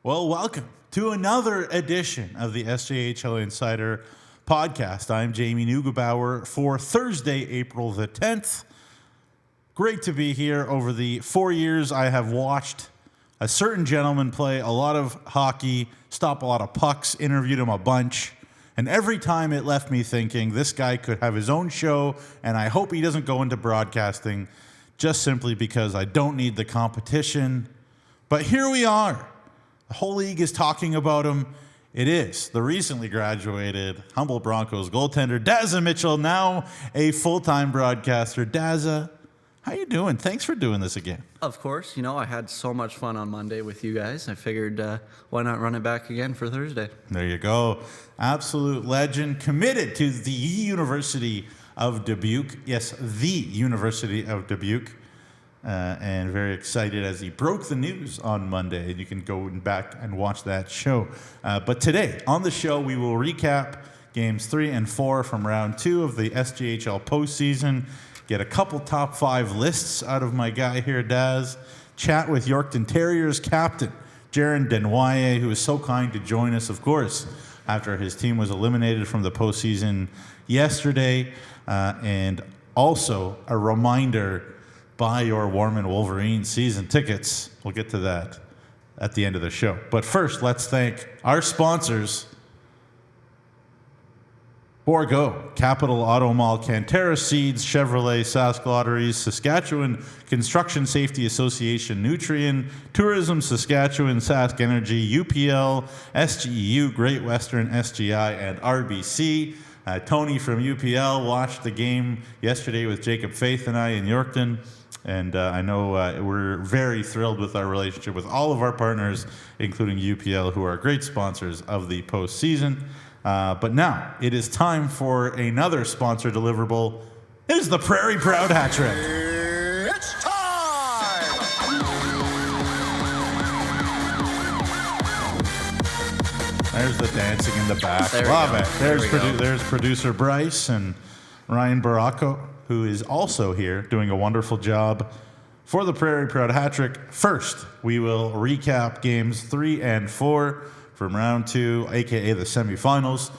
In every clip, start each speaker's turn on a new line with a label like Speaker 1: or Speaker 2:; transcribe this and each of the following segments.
Speaker 1: Well, welcome to another edition of the SJHL Insider podcast. I'm Jamie Neugebauer for Thursday, April the 10th. Great to be here. Over the 4 years, I have watched a certain gentleman play a lot of hockey, stop a lot of pucks, interviewed him a bunch, and every time it left me thinking this guy could have his own show, and I hope he doesn't go into broadcasting just simply because I don't need the competition. But here we are. The whole league is talking about him. It is the recently graduated Humboldt Broncos goaltender, Dazza Mitchell, now a full-time broadcaster. Dazza, how you doing? Thanks for doing this again.
Speaker 2: Of course. I had so much fun on Monday with you guys. I figured, why not run it back again for Thursday?
Speaker 1: There you go. Absolute legend, committed to the University of Dubuque. Yes, the University of Dubuque. And very excited as he broke the news on Monday. And you can go back and watch that show. But today, on the show, we will recap games 3 and 4 from round 2 of the SJHL postseason. Get a couple top 5 lists out of my guy here, Daz. Chat with Yorkton Terriers captain Jiren Deno, who was so kind to join us, of course, after his team was eliminated from the postseason yesterday. And also a reminder, buy your Warman Wolverine season tickets. We'll get to that at the end of the show. But first, let's thank our sponsors: Bourgault, Capital Auto Mall, Cantera Seeds, Chevrolet, Sask Lotteries, Saskatchewan Construction Safety Association, Nutrien, Tourism Saskatchewan, Sask Energy, UPL, SGEU, Great Western, SGI, and RBC. Tony from UPL watched the game yesterday with Jacob Faith and I in Yorkton. And I know we're very thrilled with our relationship with all of our partners, including UPL, who are great sponsors of the postseason. But now it is time for another sponsor deliverable. It is the Prairie Proud Hat Trick.
Speaker 3: It's time!
Speaker 1: There's the dancing in the back.
Speaker 2: There we
Speaker 1: Love
Speaker 2: go.
Speaker 1: it. There's producer Bryce and Ryan Baracco, who is also here doing a wonderful job for the Prairie Proud Hat Trick. First, we will recap games 3 and 4 from round 2, aka the semifinals.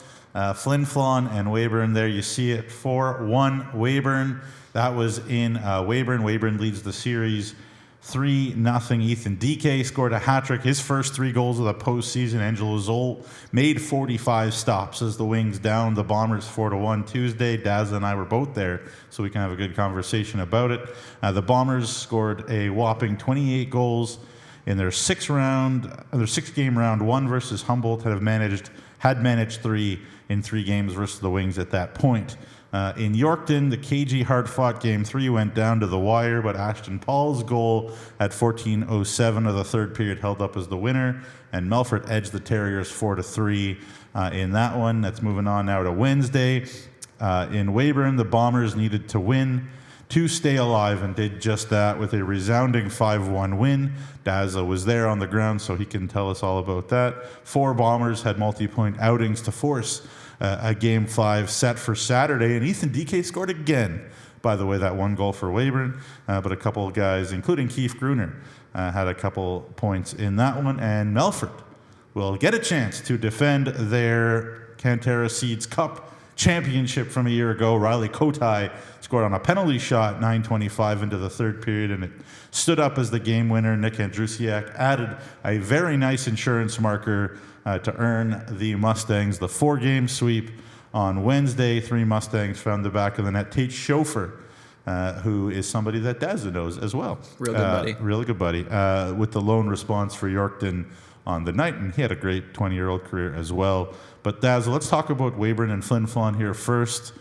Speaker 1: Flin Flon and Weyburn, there you see it, 4-1 Weyburn. That was in Weyburn. Weyburn leads the series 3-0. Ethan DK scored a hat trick, his first 3 goals of the postseason. Angelo Zoll made 45 stops as the Wings down the Bombers 4-1 Tuesday. Dazza and I were both there, so we can have a good conversation about it. The Bombers scored a whopping 28 goals in their 6-game round 1 versus Humboldt. Had managed 3 in 3 games versus the Wings at that point. In Yorkton, the KG hard-fought game 3 went down to the wire, but Ashton Paul's goal at 14:07 of the third period held up as the winner, and Melfort edged the Terriers 4-3 in that one. That's moving on now to Wednesday. In Weyburn, the Bombers needed to win to stay alive and did just that with a resounding 5-1 win. Dazza was there on the ground, so he can tell us all about that. 4 Bombers had multi-point outings to force a Game 5 set for Saturday, and Ethan DK scored again. By the way, that 1 goal for Weyburn, but a couple of guys, including Keith Gruner, had a couple points in that one, and Melfort will get a chance to defend their Cantera Seeds Cup championship from a year ago. Riley Kotai scored on a penalty shot, 9:25 into the third period, and it stood up as the game winner. Nick Andrusiak added a very nice insurance marker to earn the Mustangs the 4-game sweep on Wednesday. 3 Mustangs found the back of the net. Tate Schofer, who is somebody that Dazza knows as well. Really good buddy. With the lone response for Yorkton on the night, and he had a great 20-year-old career as well. But Dazza, let's talk about Weyburn and Flin Flon here first.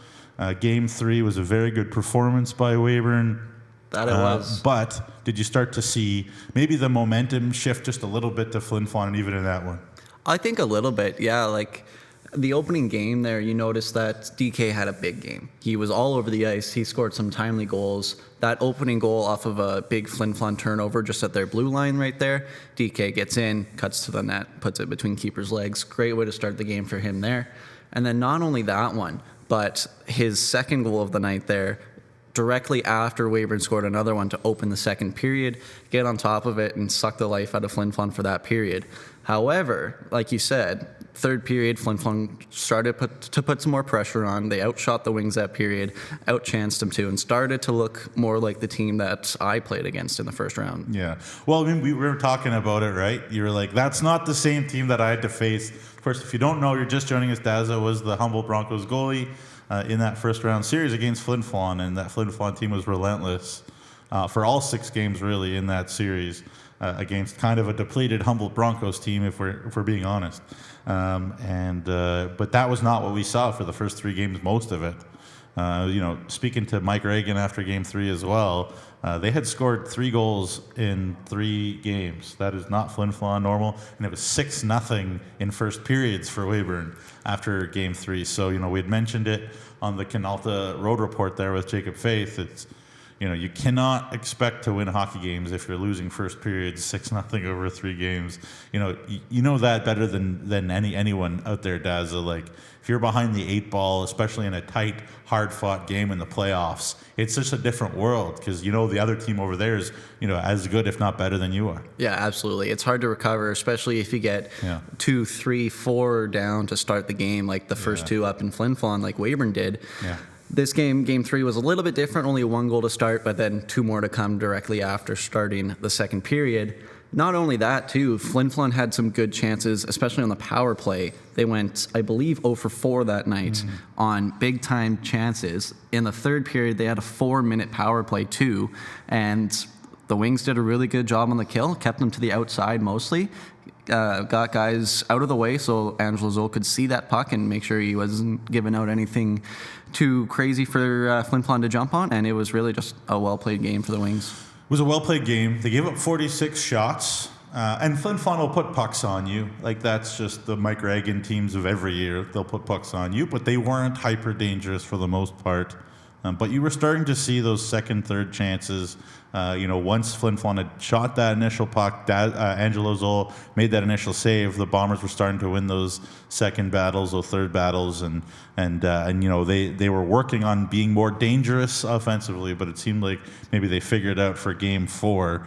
Speaker 1: Game 3 was a very good performance by Weyburn.
Speaker 2: That it was.
Speaker 1: But did you start to see maybe the momentum shift just a little bit to Flin Flon, even in that one?
Speaker 2: I think a little bit, yeah. Like the opening game there, you noticed that DK had a big game. He was all over the ice. He scored some timely goals. That opening goal off of a big Flin Flon turnover just at their blue line right there. DK gets in, cuts to the net, puts it between keeper's legs. Great way to start the game for him there. And then not only that one, but his second goal of the night there, directly after Weyburn scored another one to open the second period, get on top of it, and suck the life out of Flin Flon for that period. However, like you said, third period, Flin Flon started to put some more pressure on. They outshot the Wings that period, outchanced them too, and started to look more like the team that I played against in the first round.
Speaker 1: Yeah. Well, I mean, we were talking about it, right? You were like, that's not the same team that I had to face. Of course, if you don't know, you're just joining us, Dazza was the Humboldt Broncos goalie in that first round series against Flin Flon, and that Flin Flon team was relentless for all 6 games, really, in that series. Against kind of a depleted Humboldt Broncos team, if we're being honest, but that was not what we saw for the first 3 games, most of it. Speaking to Mike Reagan after Game 3 as well, they had scored 3 goals in 3 games. That is not Flin Flon normal, and it was 6-0 in first periods for Weyburn after Game 3. So we had mentioned it on the Canalta Road Report there with Jacob Faith. It's you cannot expect to win hockey games if you're losing first periods 6-0 over 3 games. You know that better than anyone out there, Dazza. Like, if you're behind the 8 ball, especially in a tight, hard-fought game in the playoffs, it's just a different world because the other team over there is as good, if not better, than you are.
Speaker 2: Yeah, absolutely. It's hard to recover, especially if you get 2, 3, 4 down to start the game, like the first 2 up in Flin Flon, like Weyburn did.
Speaker 1: Yeah.
Speaker 2: This game 3, was a little bit different, only 1 goal to start, but then 2 more to come directly after starting the second period. Not only that, too, Flin Flon had some good chances, especially on the power play. They went, I believe, 0 for 4 that night on big-time chances. In the third period, they had a 4-minute power play, too, and the Wings did a really good job on the kill, kept them to the outside mostly, got guys out of the way so Angelo Zoll could see that puck and make sure he wasn't giving out anything too crazy for Flin Flon to jump on, and it was really just a well-played game for the Wings.
Speaker 1: It was a well-played game. They gave up 46 shots, and Flin Flon will put pucks on you. Like, that's just the Mike Reagan teams of every year. They'll put pucks on you, but they weren't hyper-dangerous for the most part. But you were starting to see those second, third chances. Once Flin Flon had shot that initial puck, Angelo Zoll made that initial save. The Bombers were starting to win those second battles, those third battles, and they were working on being more dangerous offensively. But it seemed like maybe they figured out for Game 4.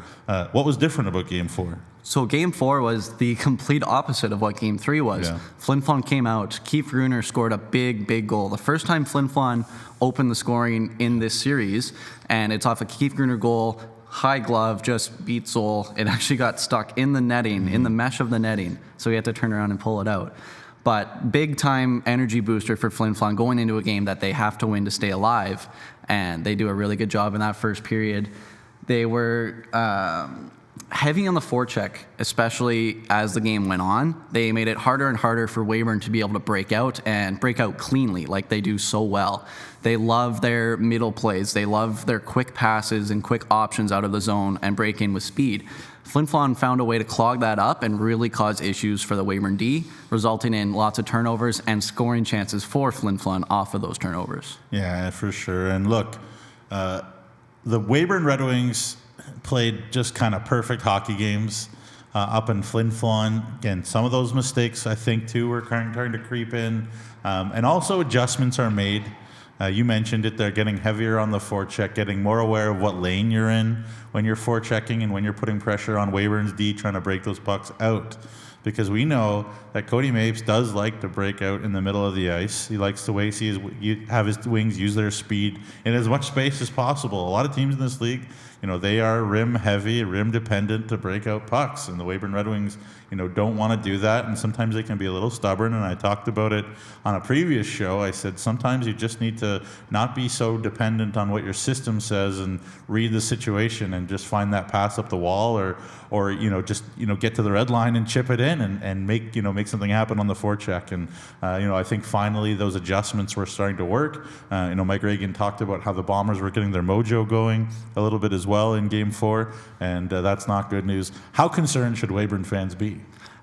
Speaker 1: What was different about Game 4?
Speaker 2: So Game 4 was the complete opposite of what Game 3 was.
Speaker 1: Yeah.
Speaker 2: Flin Flon came out. Keith Gruner scored a big goal. The first time Flin Flon opened the scoring in this series, and it's off a Keith Gruner goal. High glove, just beat Zoll. It actually got stuck in the netting, in the mesh of the netting, so he had to turn around and pull it out. But big-time energy booster for Flin Flon going into a game that they have to win to stay alive, and they do a really good job in that first period. They were heavy on the forecheck, especially as the game went on. They made it harder and harder for Weyburn to be able to break out and break out cleanly like they do so well. They love their middle plays. They love their quick passes and quick options out of the zone and break in with speed. Flin Flon found a way to clog that up and really cause issues for the Weyburn D, resulting in lots of turnovers and scoring chances for Flin Flon off of those turnovers.
Speaker 1: Yeah, for sure. And look, the Weyburn Red Wings played just kind of perfect hockey games up in Flin Flon. Again, some of those mistakes, I think, too, were starting to creep in. And also adjustments are made. You mentioned it. They're getting heavier on the forecheck, getting more aware of what lane you're in when you're forechecking and when you're putting pressure on Weyburn's D, trying to break those pucks out. Because we know that Cody Mapes does like to break out in the middle of the ice. He likes to have his wings use their speed in as much space as possible. A lot of teams in this league, they are rim heavy, rim dependent to break out pucks, and the Weyburn Red Wings, don't want to do that, and sometimes they can be a little stubborn. And I talked about it on a previous show. I said sometimes you just need to not be so dependent on what your system says and read the situation and just find that pass up the wall, or just get to the red line and chip it in and make something happen on the forecheck. And I think finally those adjustments were starting to work. Mike Reagan talked about how the Bombers were getting their mojo going a little bit as well in Game 4, and that's not good news. How concerned should Weyburn fans be?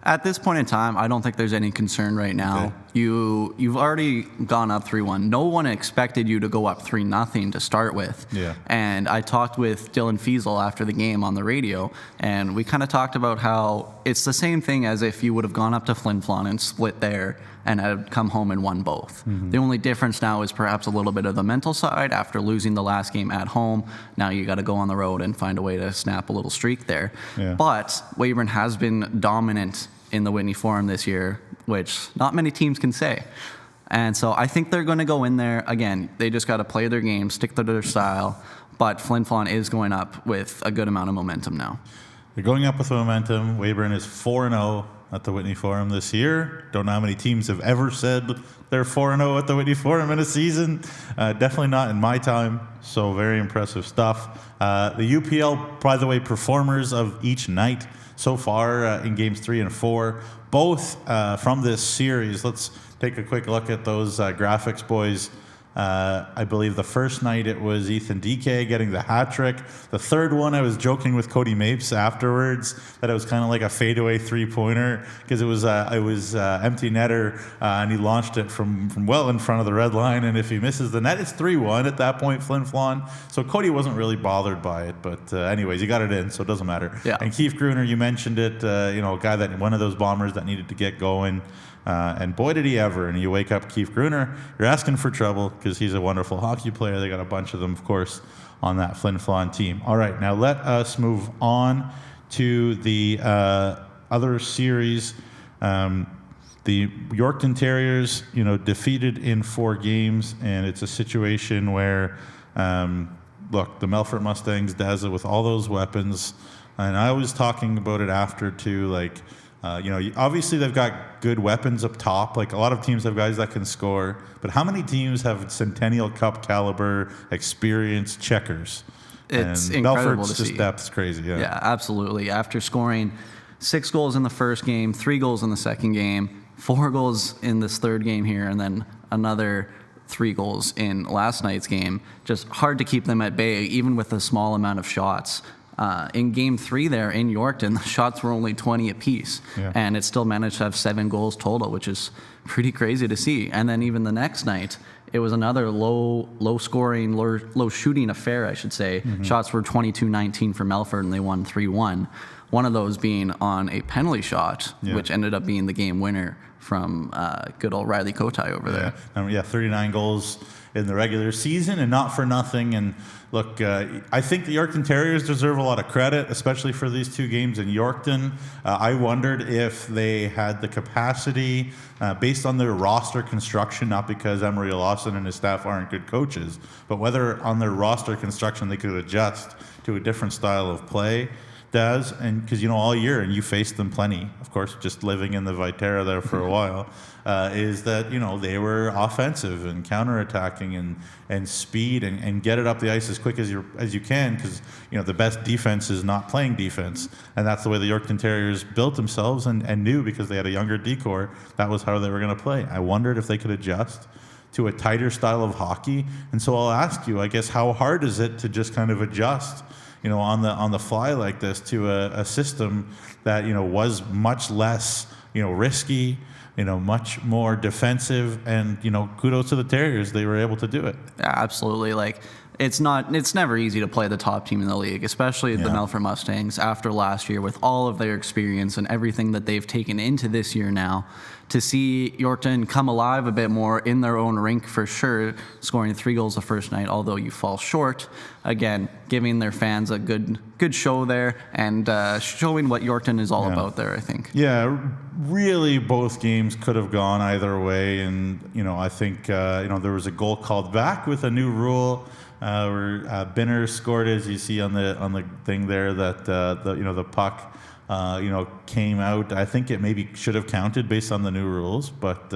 Speaker 2: At this point in time, I don't think there's any concern right now. Okay. You've already gone up 3-1. No one expected you to go up 3-0 to start with.
Speaker 1: Yeah.
Speaker 2: And I talked with Dylan Fiesel after the game on the radio, and we kind of talked about how it's the same thing as if you would have gone up to Flin Flon and split there and had come home and won both. The only difference now is perhaps a little bit of the mental side. After losing the last game at home, now you got to go on the road and find a way to snap a little streak there.
Speaker 1: Yeah.
Speaker 2: But Weyburn has been dominant in the Whitney Forum this year, which not many teams can say. And so I think they're going to go in there. Again, they just got to play their game, stick to their style. But Flin Flon is going up with a good amount of momentum now.
Speaker 1: They're going up with momentum. Weyburn is 4-0 at the Whitney Forum this year. Don't know how many teams have ever said they're 4-0 at the Whitney Forum in a season. Definitely not in my time. So very impressive stuff. The UPL, by the way, performers of each night so far in games 3 and 4, both from this series. Let's take a quick look at those graphics, boys. I believe the first night it was Ethan DK getting the hat trick. The third one, I was joking with Cody Mapes afterwards that it was kind of like a fadeaway 3-pointer because it was empty netter and he launched it from well in front of the red line. And if he misses the net, it's 3-1 at that point, Flin Flon. So Cody wasn't really bothered by it, but anyways, he got it in, so it doesn't matter.
Speaker 2: Yeah.
Speaker 1: And Keith Gruner, you mentioned it, a guy that one of those bombers that needed to get going. And boy, did he ever. And you wake up Keith Gruner, you're asking for trouble because he's a wonderful hockey player. They got a bunch of them, of course, on that Flin Flon team. All right, now let us move on to the other series. The Yorkton Terriers, defeated in 4 games, and it's a situation where, look, the Melfort Mustangs, Dazza, with all those weapons, and I was talking about it after, too, like, obviously they've got good weapons up top. Like a lot of teams have guys that can score, but how many teams have Centennial Cup caliber experienced checkers?
Speaker 2: It's
Speaker 1: and
Speaker 2: incredible
Speaker 1: Melfort's
Speaker 2: to
Speaker 1: just
Speaker 2: see.
Speaker 1: depth's crazy.
Speaker 2: Yeah, absolutely. After scoring 6 goals in the first game, 3 goals in the second game, 4 goals in this third game here, and then another 3 goals in last night's game, just hard to keep them at bay, even with a small amount of shots. In game 3 there in Yorkton, the shots were only 20 apiece, and it still managed to have 7 goals total, which is pretty crazy to see. And then even the next night, it was another low scoring, low shooting affair, I should say. Shots were 22-19 for Melfort, and they won 3-1. One of those being on a penalty shot, which ended up being the game winner from good old Riley Kotai over there.
Speaker 1: 39 goals in the regular season, and not for nothing. And look, I think the Yorkton Terriers deserve a lot of credit, especially for these 2 games in Yorkton. I wondered if they had the capacity, based on their roster construction, not because Emery Lawson and his staff aren't good coaches, but whether on their roster construction they could adjust to a different style of play. Does, and because all year, and you faced them plenty, of course, just living in the Viterra there for a while, is that they were offensive and counterattacking and speed and get it up the ice as quick as you can, because the best defense is not playing defense, and that's the way the Yorkton Terriers built themselves and knew, because they had a younger decor, that was how they were going to play. I wondered if they could adjust to a tighter style of hockey, and so I'll ask you, I guess, how hard is it to just kind of adjust on the fly like this to a system that was much less risky, much more defensive, and kudos to the Terriers, they were able to do it.
Speaker 2: Yeah, absolutely. Like it's never easy to play the top team in the league, especially the Melfort Mustangs after last year with all of their experience and everything that they've taken into this year now. To see Yorkton come alive a bit more in their own rink for sure, scoring 3 goals the first night, although you fall short. Again, giving their fans a good show there and showing what Yorkton is all about there, I think. Yeah,
Speaker 1: really both games could have gone either way, and I think there was a goal called back with a new rule where Binner scored, as you see on the thing there, that the puck came out. I think it maybe should have counted based on the new rules, but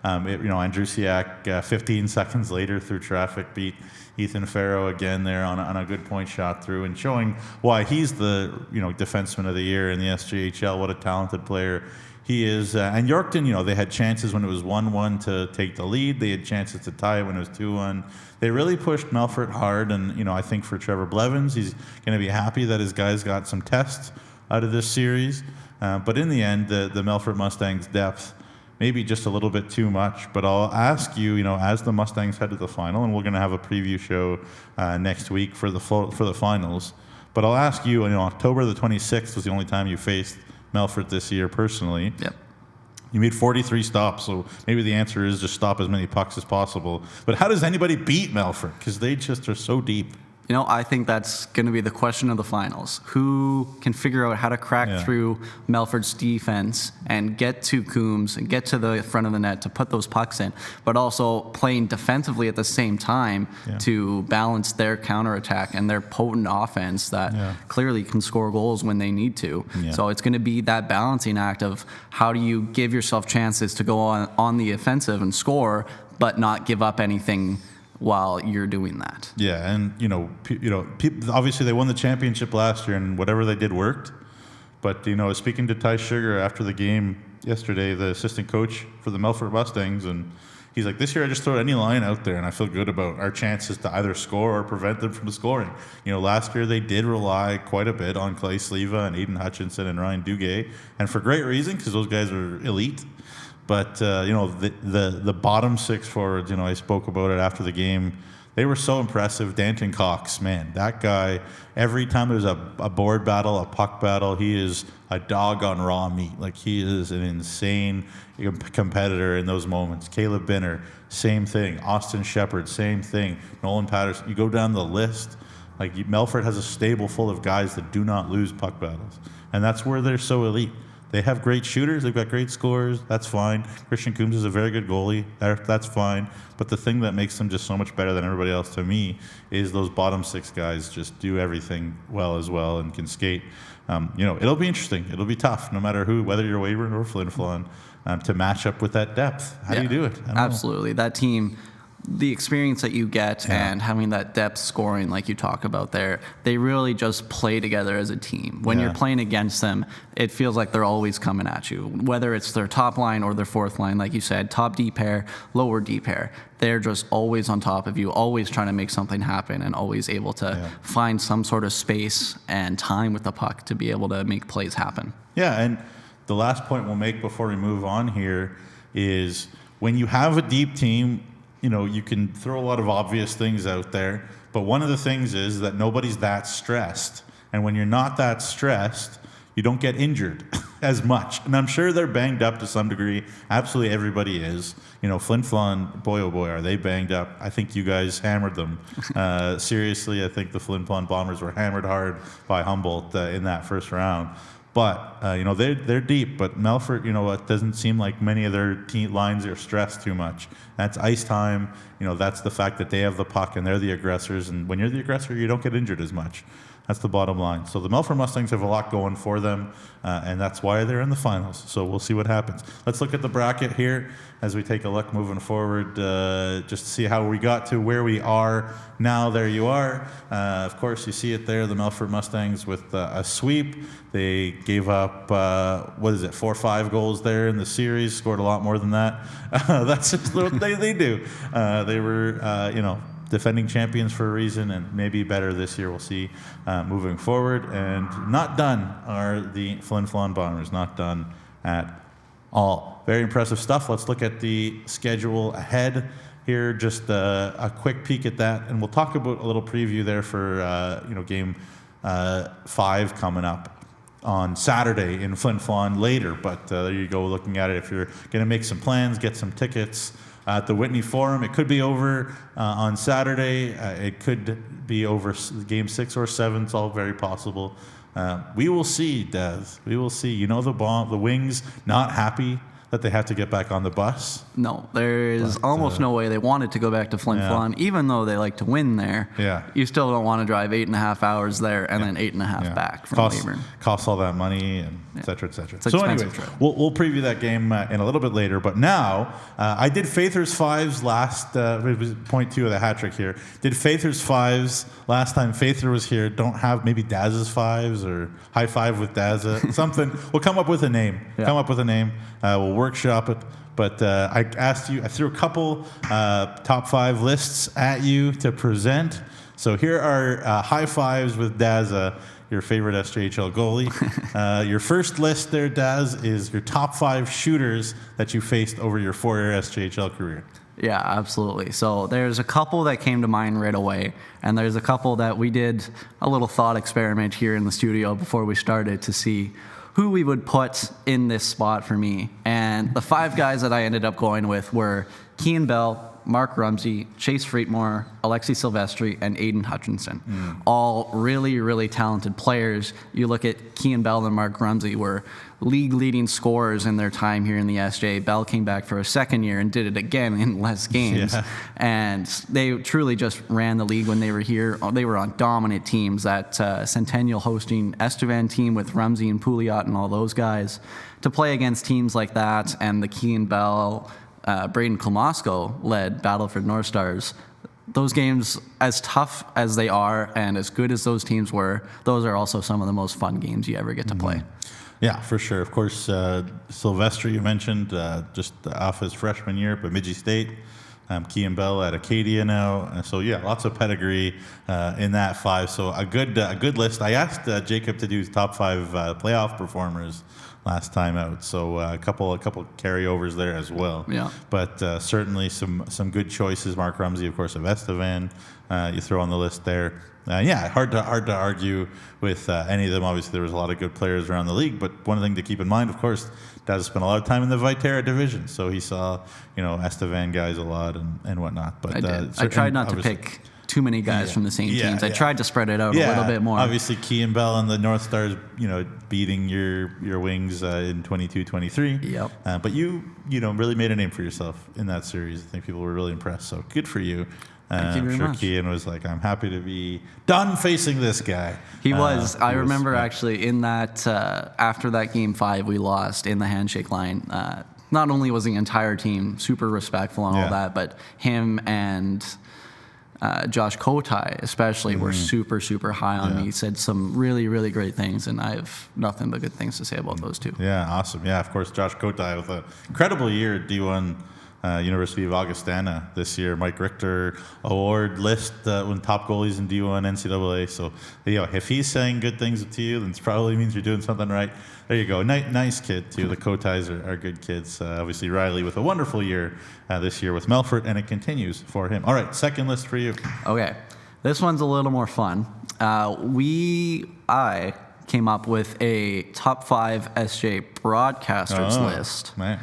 Speaker 1: Andrusiak 15 seconds later through traffic beat Ethan Farrow again there on a good point shot through, and showing why he's the defenseman of the year in the SJHL. What a talented player he is. And Yorkton, they had chances when it was 1-1 to take the lead. They had chances to tie it when it was 2-1. They really pushed Melfort hard, and I think for Trevor Blevins, he's going to be happy that his guys got some tests out of this series. But in the end, the Melfort Mustangs' depth maybe just a little bit too much. But I'll ask you, as the Mustangs head to the final, and we're going to have a preview show next week for the finals. But I'll ask you, October the 26th was the only time you faced Melfort this year personally.
Speaker 2: Yep.
Speaker 1: You made 43 stops, so maybe the answer is just stop as many pucks as possible. But how does anybody beat Melfort? Because they just are so deep.
Speaker 2: You know, I think that's going to be the question of the finals. Who can figure out how to crack through Melfort's defense and get to Coombs and get to the front of the net to put those pucks in, but also playing defensively at the same time to balance their counterattack and their potent offense that clearly can score goals when they need to. Yeah. So it's going to be that balancing act of how do you give yourself chances to go on the offensive and score, but not give up anything while you're doing that.
Speaker 1: Yeah, and people, obviously they won the championship last year, and whatever they did worked. But speaking to Ty Sugar after the game yesterday, the assistant coach for the Melfort Mustangs, and he's like, this year I just throw any line out there, and I feel good about our chances to either score or prevent them from scoring. Last year they did rely quite a bit on Clay Sleva and Aiden Hutchinson and Ryan Duguay, and for great reason, because those guys are elite. But, the bottom six forwards, I spoke about it after the game. They were so impressive. Danton Cox, man, that guy, every time there's a board battle, a puck battle, he is a dog on raw meat. Like, he is an insane competitor in those moments. Caleb Binner, same thing. Austin Shepard, same thing. Nolan Patterson. You go down the list, like, Melfort has a stable full of guys that do not lose puck battles. And that's where they're so elite. They have great shooters. They've got great scorers. That's fine. Christian Coombs is a very good goalie. That's fine. But the thing that makes them just so much better than everybody else to me is those bottom six guys just do everything well and can skate. It'll be interesting. It'll be tough, no matter who, whether you're Weyburn or Flin Flon, to match up with that depth. How do you do it?
Speaker 2: Absolutely. That team, the experience that you get and having that depth scoring like you talk about there, they really just play together as a team. When you're playing against them, it feels like they're always coming at you, whether it's their top line or their fourth line, like you said, top D pair, lower D pair. They're just always on top of you, always trying to make something happen and always able to find some sort of space and time with the puck to be able to make plays happen. Yeah,
Speaker 1: and the last point we'll make before we move on here is when you have a deep team, you can throw a lot of obvious things out there, but one of the things is that nobody's that stressed. And when you're not that stressed, you don't get injured as much. And I'm sure they're banged up to some degree. Absolutely everybody is. Flin Flon, boy oh boy, are they banged up. I think you guys hammered them. Seriously, I think the Flin Flon Bombers were hammered hard by Humboldt in that first round. But, they're deep. But Melfort, it doesn't seem like many of their lines are stressed too much. That's ice time. That's the fact that they have the puck and they're the aggressors. And when you're the aggressor, you don't get injured as much. That's the bottom line. So the Melfort Mustangs have a lot going for them, and that's why they're in the finals. So we'll see what happens. Let's look at the bracket here as we take a look moving forward, just to see how we got to where we are now. There you are. Of course, you see it there, the Melfort Mustangs with a sweep. They gave up, 4 or 5 goals there in the series, scored a lot more than that. That's just what they do. They were, defending champions for a reason, and maybe better this year. We'll see moving forward. And not done are the Flin Flon Bombers. Not done at all. Very impressive stuff. Let's look at the schedule ahead here. Just a quick peek at that, and we'll talk about a little preview there for game 5 coming up on Saturday in Flin Flon later. But there you go, looking at it. If you're going to make some plans, get some tickets at the Whitney Forum. It could be over on Saturday. It could be over game 6 or 7. It's all very possible. We will see, Daz. We will see. The Wings not happy that they have to get back on the bus.
Speaker 2: No, there is almost no way they wanted to go back to Flin Flon, even though they like to win there.
Speaker 1: Yeah.
Speaker 2: You still don't want to drive 8.5 hours there and then 8.5 back from Weyburn.
Speaker 1: Costs all that money and et cetera, et cetera.
Speaker 2: So anyway,
Speaker 1: we'll preview that game in a little bit later. But now, I did Father's Fives last, it was point 2 of the hat trick here. Did Father's Fives last time Father was here. Don't have maybe Daz's Fives or High Five with Dazza. Something. We'll come up with a name. We'll workshop it. But I asked you, I threw a couple top 5 lists at you to present. So here are high fives with Dazza, your favorite SJHL goalie. Your first list there, Daz, is your top 5 shooters that you faced over your 4-year SJHL career.
Speaker 2: Yeah, absolutely. So there's a couple that came to mind right away, and there's a couple that we did a little thought experiment here in the studio before we started to see who we would put in this spot for me. And the 5 guys that I ended up going with were Kean Bell, Mark Rumsey, Chase Freetmore, Alexi Silvestri, and Aiden Hutchinson. All really, really talented players. You look at Kean Bell and Mark Rumsey were league-leading scorers in their time here in the SJ. Bell came back for a second year and did it again in less games.
Speaker 1: Yeah.
Speaker 2: And they truly just ran the league when they were here. They were on dominant teams. That Centennial hosting Estevan team with Rumsey and Pouliot and all those guys. To play against teams like that and the Kean Bell, Braden Klomosko led Battleford North Stars. Those games, as tough as they are and as good as those teams were, those are also some of the most fun games you ever get to play.
Speaker 1: Yeah, for sure. Of course, Silvestri, you mentioned, just off his freshman year at Bemidji State. Kean Bell at Acadia now. So, yeah, lots of pedigree in that 5. So, a good list. I asked Jacob to do his top 5 playoff performers last time out. So, a couple carryovers there as well.
Speaker 2: Yeah.
Speaker 1: But certainly some good choices. Mark Rumsey, of course, of Estevan. You throw on the list there. Hard to argue with any of them. Obviously, there was a lot of good players around the league, but one thing to keep in mind, of course, Daz spent a lot of time in the Viterra division, so he saw, Estevan guys a lot and whatnot. But
Speaker 2: I did. I tried not to pick too many guys from the same teams. I tried to spread it out a little bit more.
Speaker 1: Obviously, Kean Bell and the North Stars, beating your Wings in 22-23.
Speaker 2: Yep.
Speaker 1: But you really made a name for yourself in that series. I think people were really impressed. So good for you.
Speaker 2: Thank you very
Speaker 1: I'm sure
Speaker 2: much.
Speaker 1: Kean was like, I'm happy to be done facing this guy.
Speaker 2: He was. I remember actually in that, after that Game 5 we lost in the handshake line, not only was the entire team super respectful and all that, but him and Josh Kotai especially were super, super high on me. He said some really, really great things, and I have nothing but good things to say about those two.
Speaker 1: Yeah, awesome. Yeah, of course, Josh Kotai with an incredible year at D1 University of Augustana this year. Mike Richter Award list when top goalies in D1 NCAA. So, if he's saying good things to you, then it probably means you're doing something right. There you go. Nice kid, too. The Kotais are good kids. Obviously, Riley with a wonderful year this year with Melfort, and it continues for him. All right, second list for you.
Speaker 2: Okay. This one's a little more fun. I came up with a top 5 SJ broadcasters list.
Speaker 1: Man.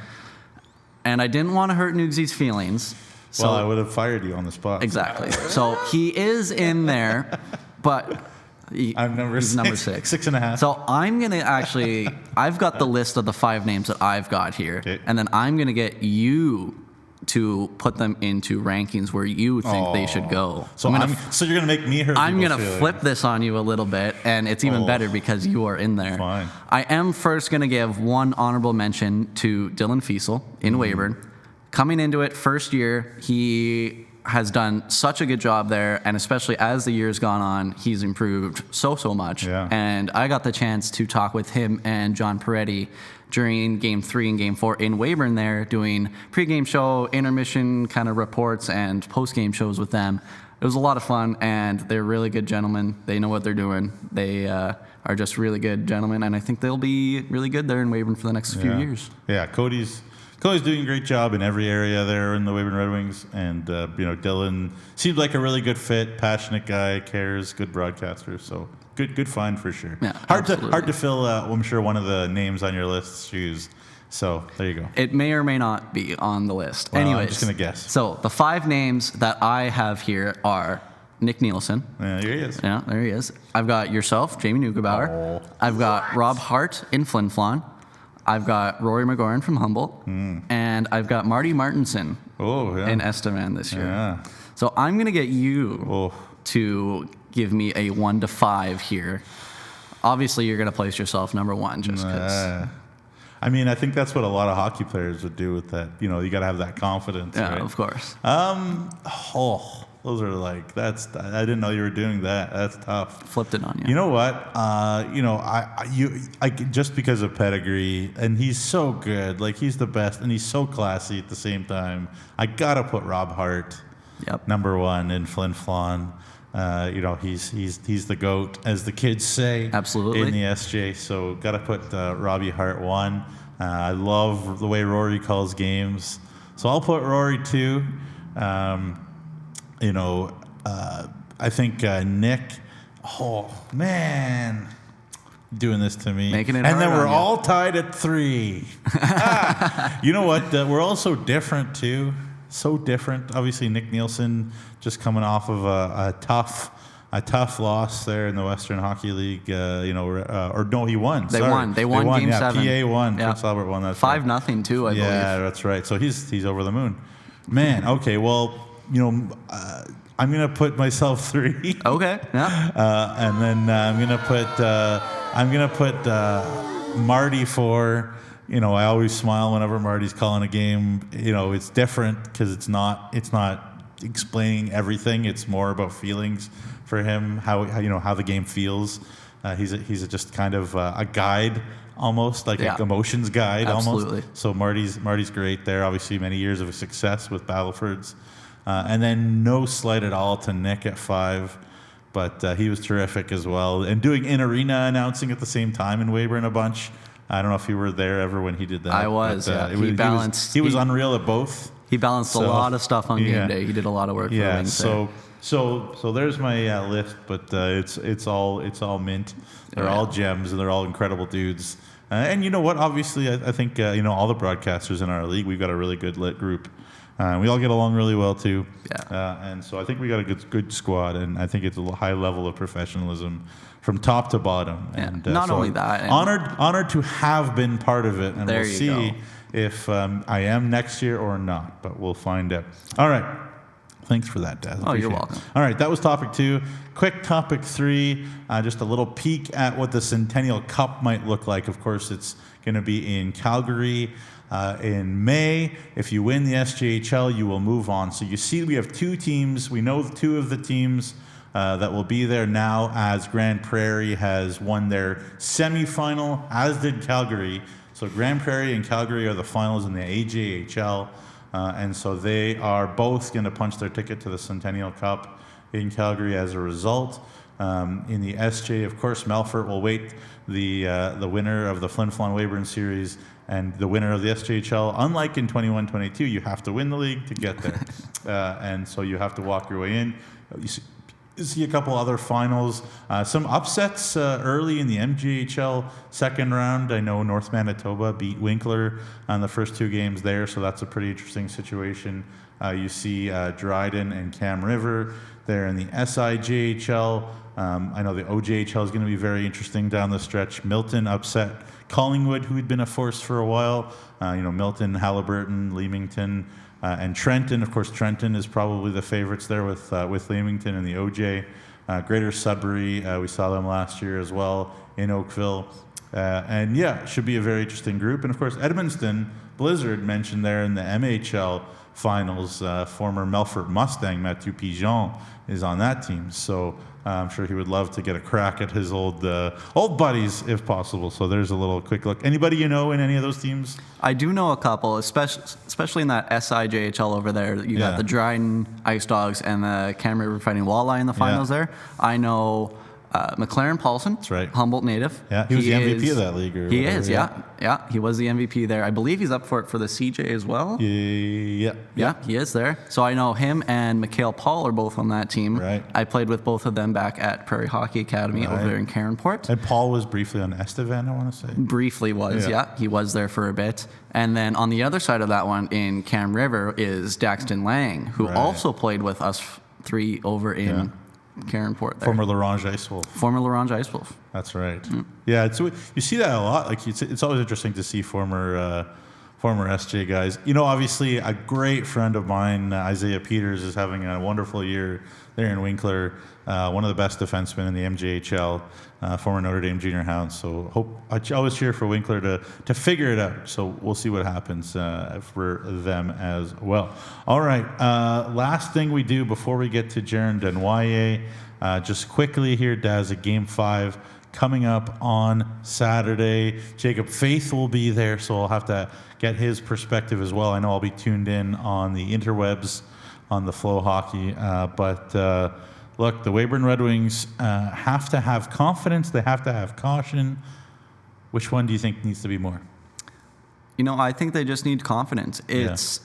Speaker 2: And I didn't want to hurt Noogsy's feelings. So
Speaker 1: I would have fired you on the spot.
Speaker 2: Exactly. So he is in there, but he's number 6.
Speaker 1: 6.5.
Speaker 2: So I'm going to actually, I've got the list of the 5 names that I've got here. Okay. And then I'm going to get you to put them into rankings where you think they should go.
Speaker 1: So you're going to make me hurt.
Speaker 2: I'm going to flip this on you a little bit, and it's even better because you are in there.
Speaker 1: Fine.
Speaker 2: I am first going to give one honorable mention to Dylan Fiesel in Weyburn. Coming into it, first year, he has done such a good job there, and especially as the year's gone on, he's improved so much.
Speaker 1: Yeah.
Speaker 2: And I got the chance to talk with him and John Peretti during Game 3 and Game 4 in Weyburn there, doing pregame show, intermission kind of reports, and postgame shows with them. It was a lot of fun, and they're really good gentlemen. They know what they're doing. They are just really good gentlemen, and I think they'll be really good there in Weyburn for the next few years.
Speaker 1: Yeah, Cody's doing a great job in every area there in the Weyburn Red Wings, and Dylan seems like a really good fit, passionate guy, cares, good broadcaster. So good find for sure.
Speaker 2: Yeah,
Speaker 1: hard to fill. I'm sure one of the names on your list's shoes. So there you go.
Speaker 2: It may or may not be on the list.
Speaker 1: Well,
Speaker 2: Anyways,
Speaker 1: I'm just gonna guess.
Speaker 2: So the 5 names that I have here are Nick Nielsen.
Speaker 1: Yeah, here he is.
Speaker 2: Yeah, there he is. I've got yourself, Jamie Neugebauer. I've got Rob Hart in Flin Flon. I've got Rory McGoran from Humboldt, and I've got Marty Martinson in Estevan this year. Yeah. So I'm going to get you to give me a 1 to 5 here. Obviously, you're going to place yourself number 1 just because.
Speaker 1: I mean, I think that's what a lot of hockey players would do with that. You got to have that confidence.
Speaker 2: Yeah,
Speaker 1: right?
Speaker 2: Of course.
Speaker 1: Those are I didn't know you were doing that. That's tough.
Speaker 2: Flipped it on you.
Speaker 1: You know what? I just because of pedigree, and he's so good. Like, he's the best, and he's so classy at the same time. I gotta put Rob Hart, number 1 in Flin Flon. He's the GOAT, as the kids say.
Speaker 2: Absolutely.
Speaker 1: In the SJ. So gotta put Robbie Hart 1. I love the way Rory calls games. So I'll put Rory 2. I think Nick, doing this to me.
Speaker 2: Making it
Speaker 1: and then
Speaker 2: hard
Speaker 1: we're
Speaker 2: on you.
Speaker 1: all tied at 3. You know what? We're all so different, too. So different. Obviously, Nick Nielsen just coming off of a tough loss there in the Western Hockey League. Or no, he won.
Speaker 2: They
Speaker 1: Sorry.
Speaker 2: won. They won Game 7.
Speaker 1: PA won.
Speaker 2: Yeah.
Speaker 1: Prince Albert won that.
Speaker 2: 5-0 too, I believe.
Speaker 1: Yeah, that's right. So he's over the moon. Man, okay, well, I'm going to put myself 3.
Speaker 2: Okay, yeah.
Speaker 1: And then I'm gonna put Marty 4. I always smile whenever Marty's calling a game. It's different because it's not explaining everything. It's more about feelings for him, how the game feels. He's just kind of a guide, almost like an emotions guide.
Speaker 2: Absolutely.
Speaker 1: Almost. So Marty's great there. Obviously, many years of success with Battlefords, and then no slight at all to Nick at 5. But he was terrific as well. And doing in-arena announcing at the same time in Weyburn a bunch. I don't know if you were there ever when he did that.
Speaker 2: I was, yeah.
Speaker 1: He was unreal at both.
Speaker 2: He balanced a lot of stuff on game day. He did a lot of work for Wings
Speaker 1: so there's my list, but it's all mint. They're all gems, and they're all incredible dudes. And you know what? Obviously, I think all the broadcasters in our league, we've got a really good lit group. We all get along really well too.
Speaker 2: Yeah.
Speaker 1: And so I think we got a good squad, and I think it's a high level of professionalism from top to bottom.
Speaker 2: Yeah.
Speaker 1: And
Speaker 2: Not
Speaker 1: so
Speaker 2: only that,
Speaker 1: honored to have been part of it, and
Speaker 2: There
Speaker 1: we'll
Speaker 2: you
Speaker 1: see
Speaker 2: go.
Speaker 1: if I am next year or not, but we'll find out. All right. Thanks for that, Daz.
Speaker 2: Oh, you're
Speaker 1: Appreciate it.
Speaker 2: welcome.
Speaker 1: All right, that was topic 2. Quick topic 3, just a little peek at what the Centennial Cup might look like. Of course, it's going to be in Calgary in May. If you win the SJHL, you will move on. So you see we have 2 teams. We know 2 of the teams that will be there now, as Grand Prairie has won their semifinal, as did Calgary. So Grand Prairie and Calgary are the finals in the AJHL. And so they are both going to punch their ticket to the Centennial Cup in Calgary as a result. In the SJ, of course, Melfort will wait the winner of the Flin Flon Weyburn series and the winner of the SJHL. Unlike in 21-22, you have to win the league to get there. And so you have to walk your way in. You see a couple other finals. Some upsets early in the MJHL second round. I know North Manitoba beat Winkler on the first 2 games there, so that's a pretty interesting situation. You see Dryden and Cam River there in the SIJHL. I know the OJHL is going to be very interesting down the stretch. Milton upset Collingwood, who had been a force for a while. Milton, Halliburton, Leamington, and Trenton. Of course, Trenton is probably the favorites there with Leamington and the OJ. Greater Sudbury, we saw them last year as well in Oakville. And yeah, should be a very interesting group. And of course, Edmundston, Blizzard mentioned there in the MHL finals. Former Melfort Mustang, Mathieu Pigeon, is on that team. So I'm sure he would love to get a crack at his old buddies if possible. So there's a little quick look. Anybody you know in any of those teams?
Speaker 2: I do know a couple, especially in that SIJHL over there. You got the Dryden Ice Dogs and the Cam River Fighting Walleye in the finals there. I know McLaren Paulson,
Speaker 1: that's right.
Speaker 2: Humboldt native.
Speaker 1: Yeah, he was the MVP of that league.
Speaker 2: He is, yeah. He was the MVP there. I believe he's up for it for the CJ as well. Yeah, he is there. So I know him and Mikhail Paul are both on that team.
Speaker 1: Right.
Speaker 2: I played with both of them back at Prairie Hockey Academy over there in Caronport.
Speaker 1: And Paul was briefly on Estevan, I want to say.
Speaker 2: Briefly was, yeah. He was there for a bit. And then on the other side of that one in Cam River is Daxton Lang, who also played with us 3 over in Caronport there.
Speaker 1: Former L'Orange Ice Wolf.
Speaker 2: Former L'Orange Ice Wolf.
Speaker 1: That's right. Yeah, you see that a lot. Like it's always interesting to see former SJ guys. Obviously a great friend of mine, Isaiah Peters, is having a wonderful year there in Winkler. One of the best defensemen in the MJHL, former Notre Dame junior hound. So I always cheer for Winkler to figure it out. So we'll see what happens for them as well. All right. Last thing we do before we get to Jiren Deno, just quickly here, Daz, Game 5 coming up on Saturday. Jacob Faith will be there, so I'll have to get his perspective as well. I know I'll be tuned in on the interwebs on the Flow Hockey, but look, the Weyburn Red Wings have to have confidence. They have to have caution. Which one do you think needs to be more?
Speaker 2: I think they just need confidence.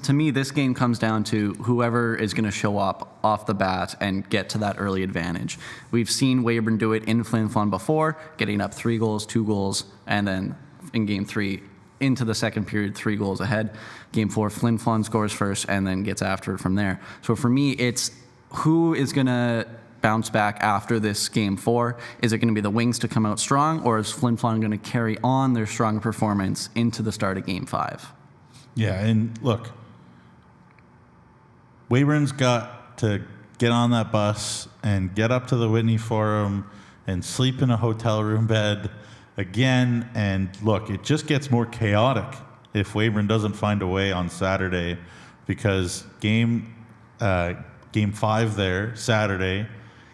Speaker 2: To me, this game comes down to whoever is going to show up off the bat and get to that early advantage. We've seen Weyburn do it in Flin Flon before, getting up 3 goals, 2 goals, and then in Game 3, into the second period, 3 goals ahead. Game 4, Flin Flon scores first and then gets after it from there. So for me, it's who is going to bounce back after this Game 4? Is it going to be the Wings to come out strong, or is Flin Flon going to carry on their strong performance into the start of Game 5?
Speaker 1: Yeah, and look, Weyburn's got to get on that bus and get up to the Whitney Forum and sleep in a hotel room bed again. And look, it just gets more chaotic if Weyburn doesn't find a way on Saturday, because Game 5 there, Saturday,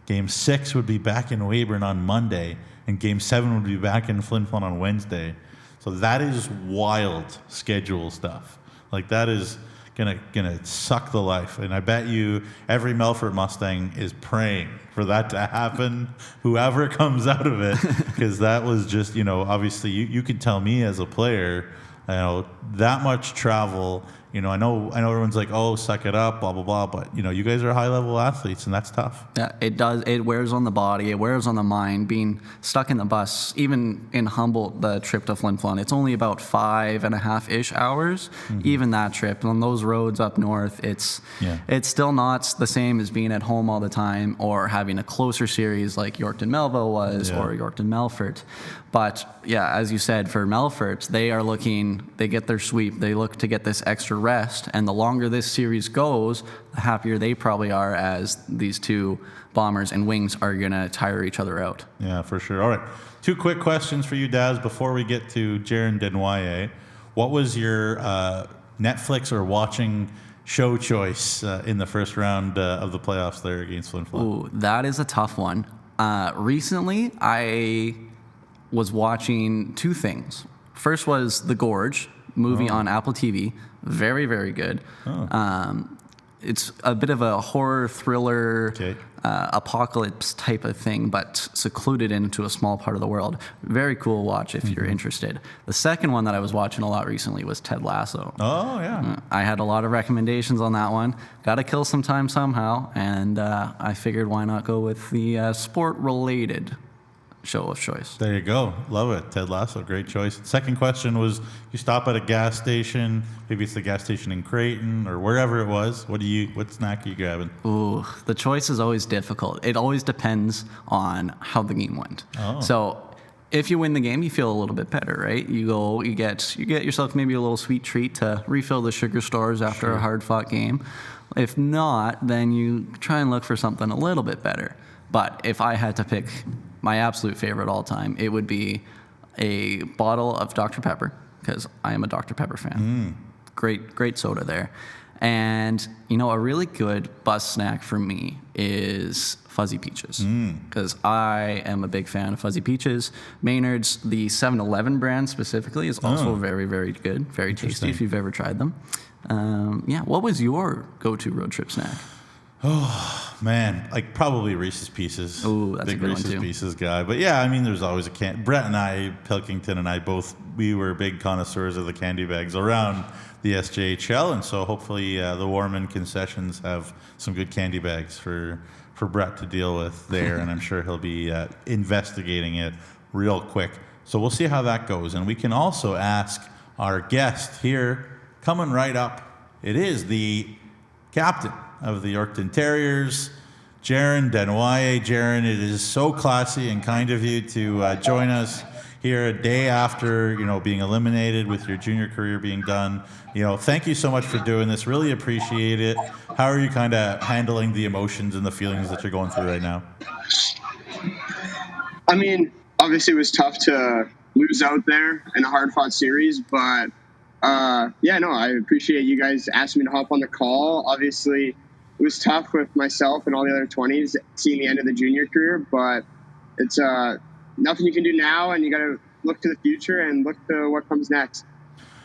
Speaker 1: Game 6 would be back in Weyburn on Monday, and Game 7 would be back in Flin Flon on Wednesday. So that is wild schedule stuff. Like, that is gonna suck the life. And I bet you every Melfort Mustang is praying for that to happen, whoever comes out of it, because that was just, obviously you could tell me as a player, that much travel. I know everyone's like, oh, suck it up, blah, blah, blah. But, you guys are high-level athletes, and that's tough.
Speaker 2: Yeah, it does. It wears on the body. It wears on the mind. Being stuck in the bus, even in Humboldt, the trip to Flin Flon, it's only about 5.5-ish hours. Mm-hmm. Even that trip. On those roads up north, it's still not the same as being at home all the time or having a closer series like Yorkton Melville was or Yorkton Melfort. But, as you said, for Melfort, they get their sweep. They look to get this extra rest. And the longer this series goes, the happier they probably are, as these two Bombers and Wings are going to tire each other out. Yeah,
Speaker 1: for sure. All right. 2 quick questions for you, Daz, before we get to Jiren Deno. What was your Netflix or watching show choice in the first round of the playoffs there against Flin Flon?
Speaker 2: Ooh, that is a tough one. Recently, I was watching 2 things. First was The Gorge movie on Apple TV. Very, very good. It's a bit of a horror thriller, apocalypse type of thing, but secluded into a small part of the world. Very cool watch if you're interested. The second one that I was watching a lot recently was Ted Lasso.
Speaker 1: Oh, yeah.
Speaker 2: I had a lot of recommendations on that one. Got to kill some time somehow, and I figured why not go with the sport-related show of choice.
Speaker 1: There you go. Love it. Ted Lasso, great choice. Second question was, you stop at a gas station, maybe it's the gas station in Creighton or wherever it was. What snack are you grabbing?
Speaker 2: Ooh, the choice is always difficult. It always depends on how the game went. Oh. So if you win the game, you feel a little bit better, right? You get yourself maybe a little sweet treat to refill the sugar stores after a hard-fought game. If not, then you try and look for something a little bit better. But if I had to pick my absolute favorite all time, it would be a bottle of Dr. Pepper, because I am a Dr. Pepper fan. Great soda there. And, a really good bus snack for me is Fuzzy Peaches, because I am a big fan of Fuzzy Peaches. Maynard's, the 7-Eleven brand specifically, is also very, very good, very tasty if you've ever tried them. What was your go-to road trip snack?
Speaker 1: Oh, man, probably Reese's Pieces.
Speaker 2: Oh, that's
Speaker 1: big
Speaker 2: a good
Speaker 1: Reese's
Speaker 2: one too.
Speaker 1: Pieces guy. But there's always a can. Brett and I, Pilkington and I we were big connoisseurs of the candy bags around the SJHL, and so hopefully the Warman concessions have some good candy bags for Brett to deal with there, and I'm sure he'll be investigating it real quick. So we'll see how that goes, and we can also ask our guest here, coming right up. It is the captain of the Yorkton Terriers, Jiren Deno. Jiren, it is so classy and kind of you to join us here a day after, being eliminated with your junior career being done. Thank you so much for doing this. Really appreciate it. How are you kind of handling the emotions and the feelings that you're going through right now?
Speaker 4: I mean, obviously it was tough to lose out there in a hard-fought series, but I appreciate you guys asking me to hop on the call. Obviously, it was tough with myself and all the other 20s seeing the end of the junior career, but it's nothing you can do now, and you got to look to the future and look to what comes next.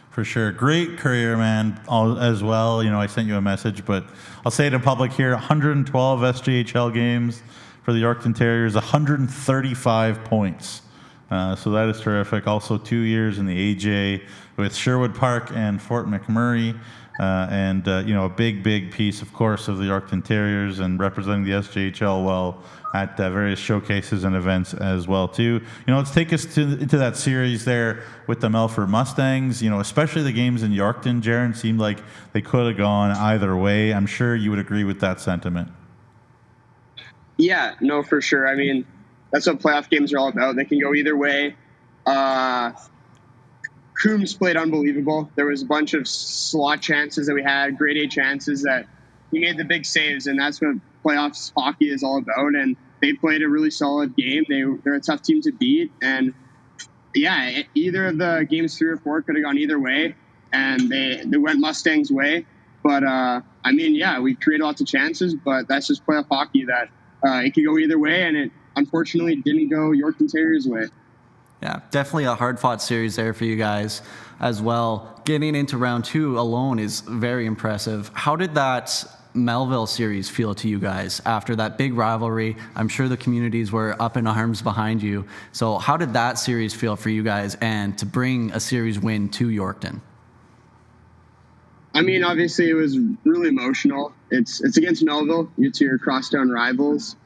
Speaker 1: For sure. Great career, man, as well. I sent you a message, but I'll say it in public here, 112 SJHL games for the Yorkton Terriers, 135 points So that is terrific. Also 2 years in the AJ with Sherwood Park and Fort McMurray. And a big piece, of course, of the Yorkton Terriers and representing the SJHL well at various showcases and events as well, too. Let's take us into that series there with the Melfort Mustangs. Especially the games in Yorkton, Jiren, seemed like they could have gone either way. I'm sure you would agree with that sentiment.
Speaker 4: Yeah, no, for sure. I mean, that's what playoff games are all about. They can go either way. Coombs played unbelievable. There was a bunch of slot chances that we had, grade A chances that he made the big saves, and that's what playoffs hockey is all about. And they played a really solid game. They're a tough team to beat. And yeah, either of the games 3 or 4 could have gone either way, and they went Mustangs' way. But we created lots of chances, but that's just playoff hockey that it could go either way, and it unfortunately didn't go Yorkton Terriers' way.
Speaker 2: Yeah, definitely a hard-fought series there for you guys as well. Getting into round 2 alone is very impressive. How did that Melville series feel to you guys after that big rivalry? I'm sure the communities were up in arms behind you. So how did that series feel for you guys and to bring a series win to Yorkton?
Speaker 4: I mean, obviously it was really emotional. It's against Melville. It's your crosstown rivals.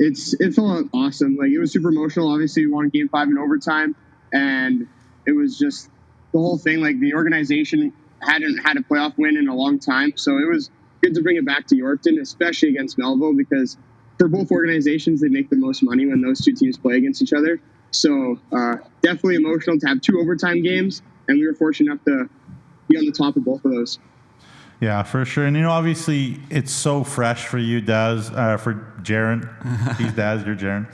Speaker 4: It felt awesome. Like, it was super emotional. Obviously, we won Game 5 in overtime, and it was just the whole thing. Like, the organization hadn't had a playoff win in a long time, so it was good to bring it back to Yorkton, especially against Melville, because for both organizations, they make the most money when those two teams play against each other. So definitely emotional to have 2 overtime games, and we were fortunate enough to be on the top of both of those.
Speaker 1: Yeah, for sure. And, obviously it's so fresh for you, Daz, for Jiren. He's Daz, you're Jiren.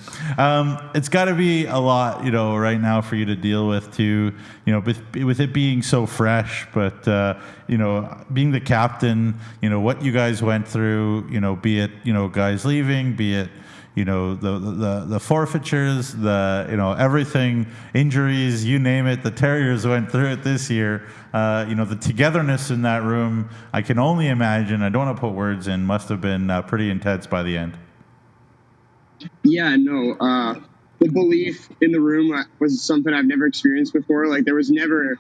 Speaker 1: It's got to be a lot, right now for you to deal with too, with it being so fresh, but, being the captain, what you guys went through, be it, guys leaving, be it, the forfeitures, everything, injuries, you name it. The Terriers went through it this year. The togetherness in that room, I can only imagine, I don't want to put words in, must have been pretty intense by the end.
Speaker 4: Yeah, no. The belief in the room was something I've never experienced before. Like, there was never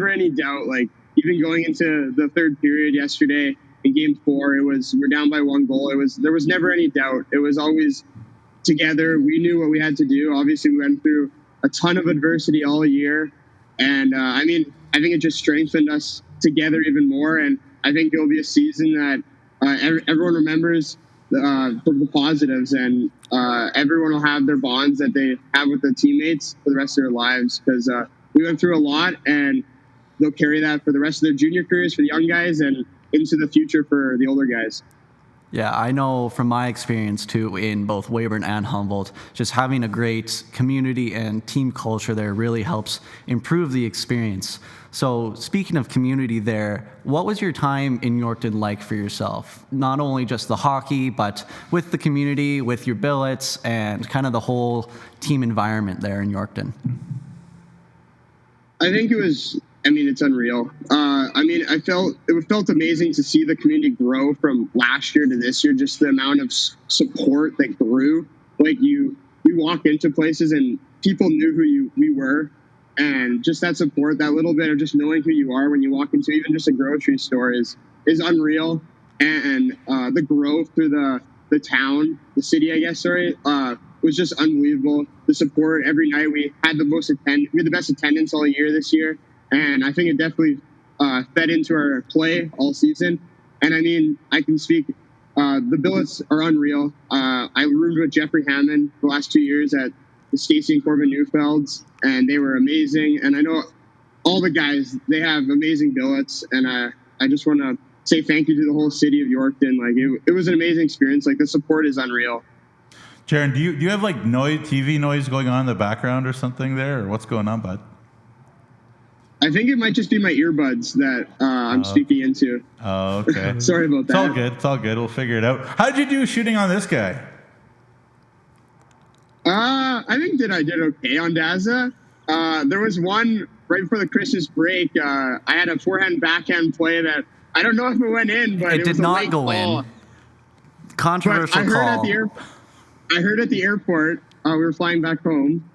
Speaker 4: any doubt. Like, even going into the third period yesterday in Game 4, we're down by 1 goal. There was never any doubt. It was always together. We knew what we had to do. Obviously, we went through a ton of adversity all year, and I think it just strengthened us together even more. And I think it'll be a season that everyone remembers the positives, and everyone will have their bonds that they have with their teammates for the rest of their lives, because we went through a lot, and they'll carry that for the rest of their junior careers for the young guys and into the future for the older guys.
Speaker 2: Yeah, I know from my experience too in both Weyburn and Humboldt, just having a great community and team culture there really helps improve the experience. So speaking of community there, what was your time in Yorkton like for yourself? Not only just the hockey, but with the community, with your billets, and kind of the whole team environment there in Yorkton.
Speaker 4: I think it's unreal. It felt amazing to see the community grow from last year to this year, just the amount of support that grew. Like, we walk into places and people knew who we were, and just that support, that little bit of just knowing who you are when you walk into even just a grocery store is unreal. And the growth through the town, the city, I guess, was just unbelievable. The support every night, we had the best attendance all year this year. And I think it definitely fed into our play all season. And I can speak, the billets are unreal. I roomed with Jeffrey Hammond the last 2 years at the Stacey and Corbin Newfelds, and they were amazing. And I know all the guys, they have amazing billets. And I just want to say thank you to the whole city of Yorkton. Like, it was an amazing experience. Like, the support is unreal.
Speaker 1: Jiren, do you have like TV noise going on in the background or something there, or what's going on, bud?
Speaker 4: I think it might just be my earbuds that I'm speaking into.
Speaker 1: Oh, okay.
Speaker 4: Sorry about that.
Speaker 1: It's all good. We'll figure it out. How'd you do shooting on this guy?
Speaker 4: I think I did okay on Dazza. There was one right before the Christmas break. I had a forehand backhand play that I don't know if it went in, but it
Speaker 2: did
Speaker 4: was a
Speaker 2: not
Speaker 4: late
Speaker 2: go
Speaker 4: call.
Speaker 2: in. Controversial
Speaker 4: I heard
Speaker 2: call.
Speaker 4: I heard at the airport. We were flying back home.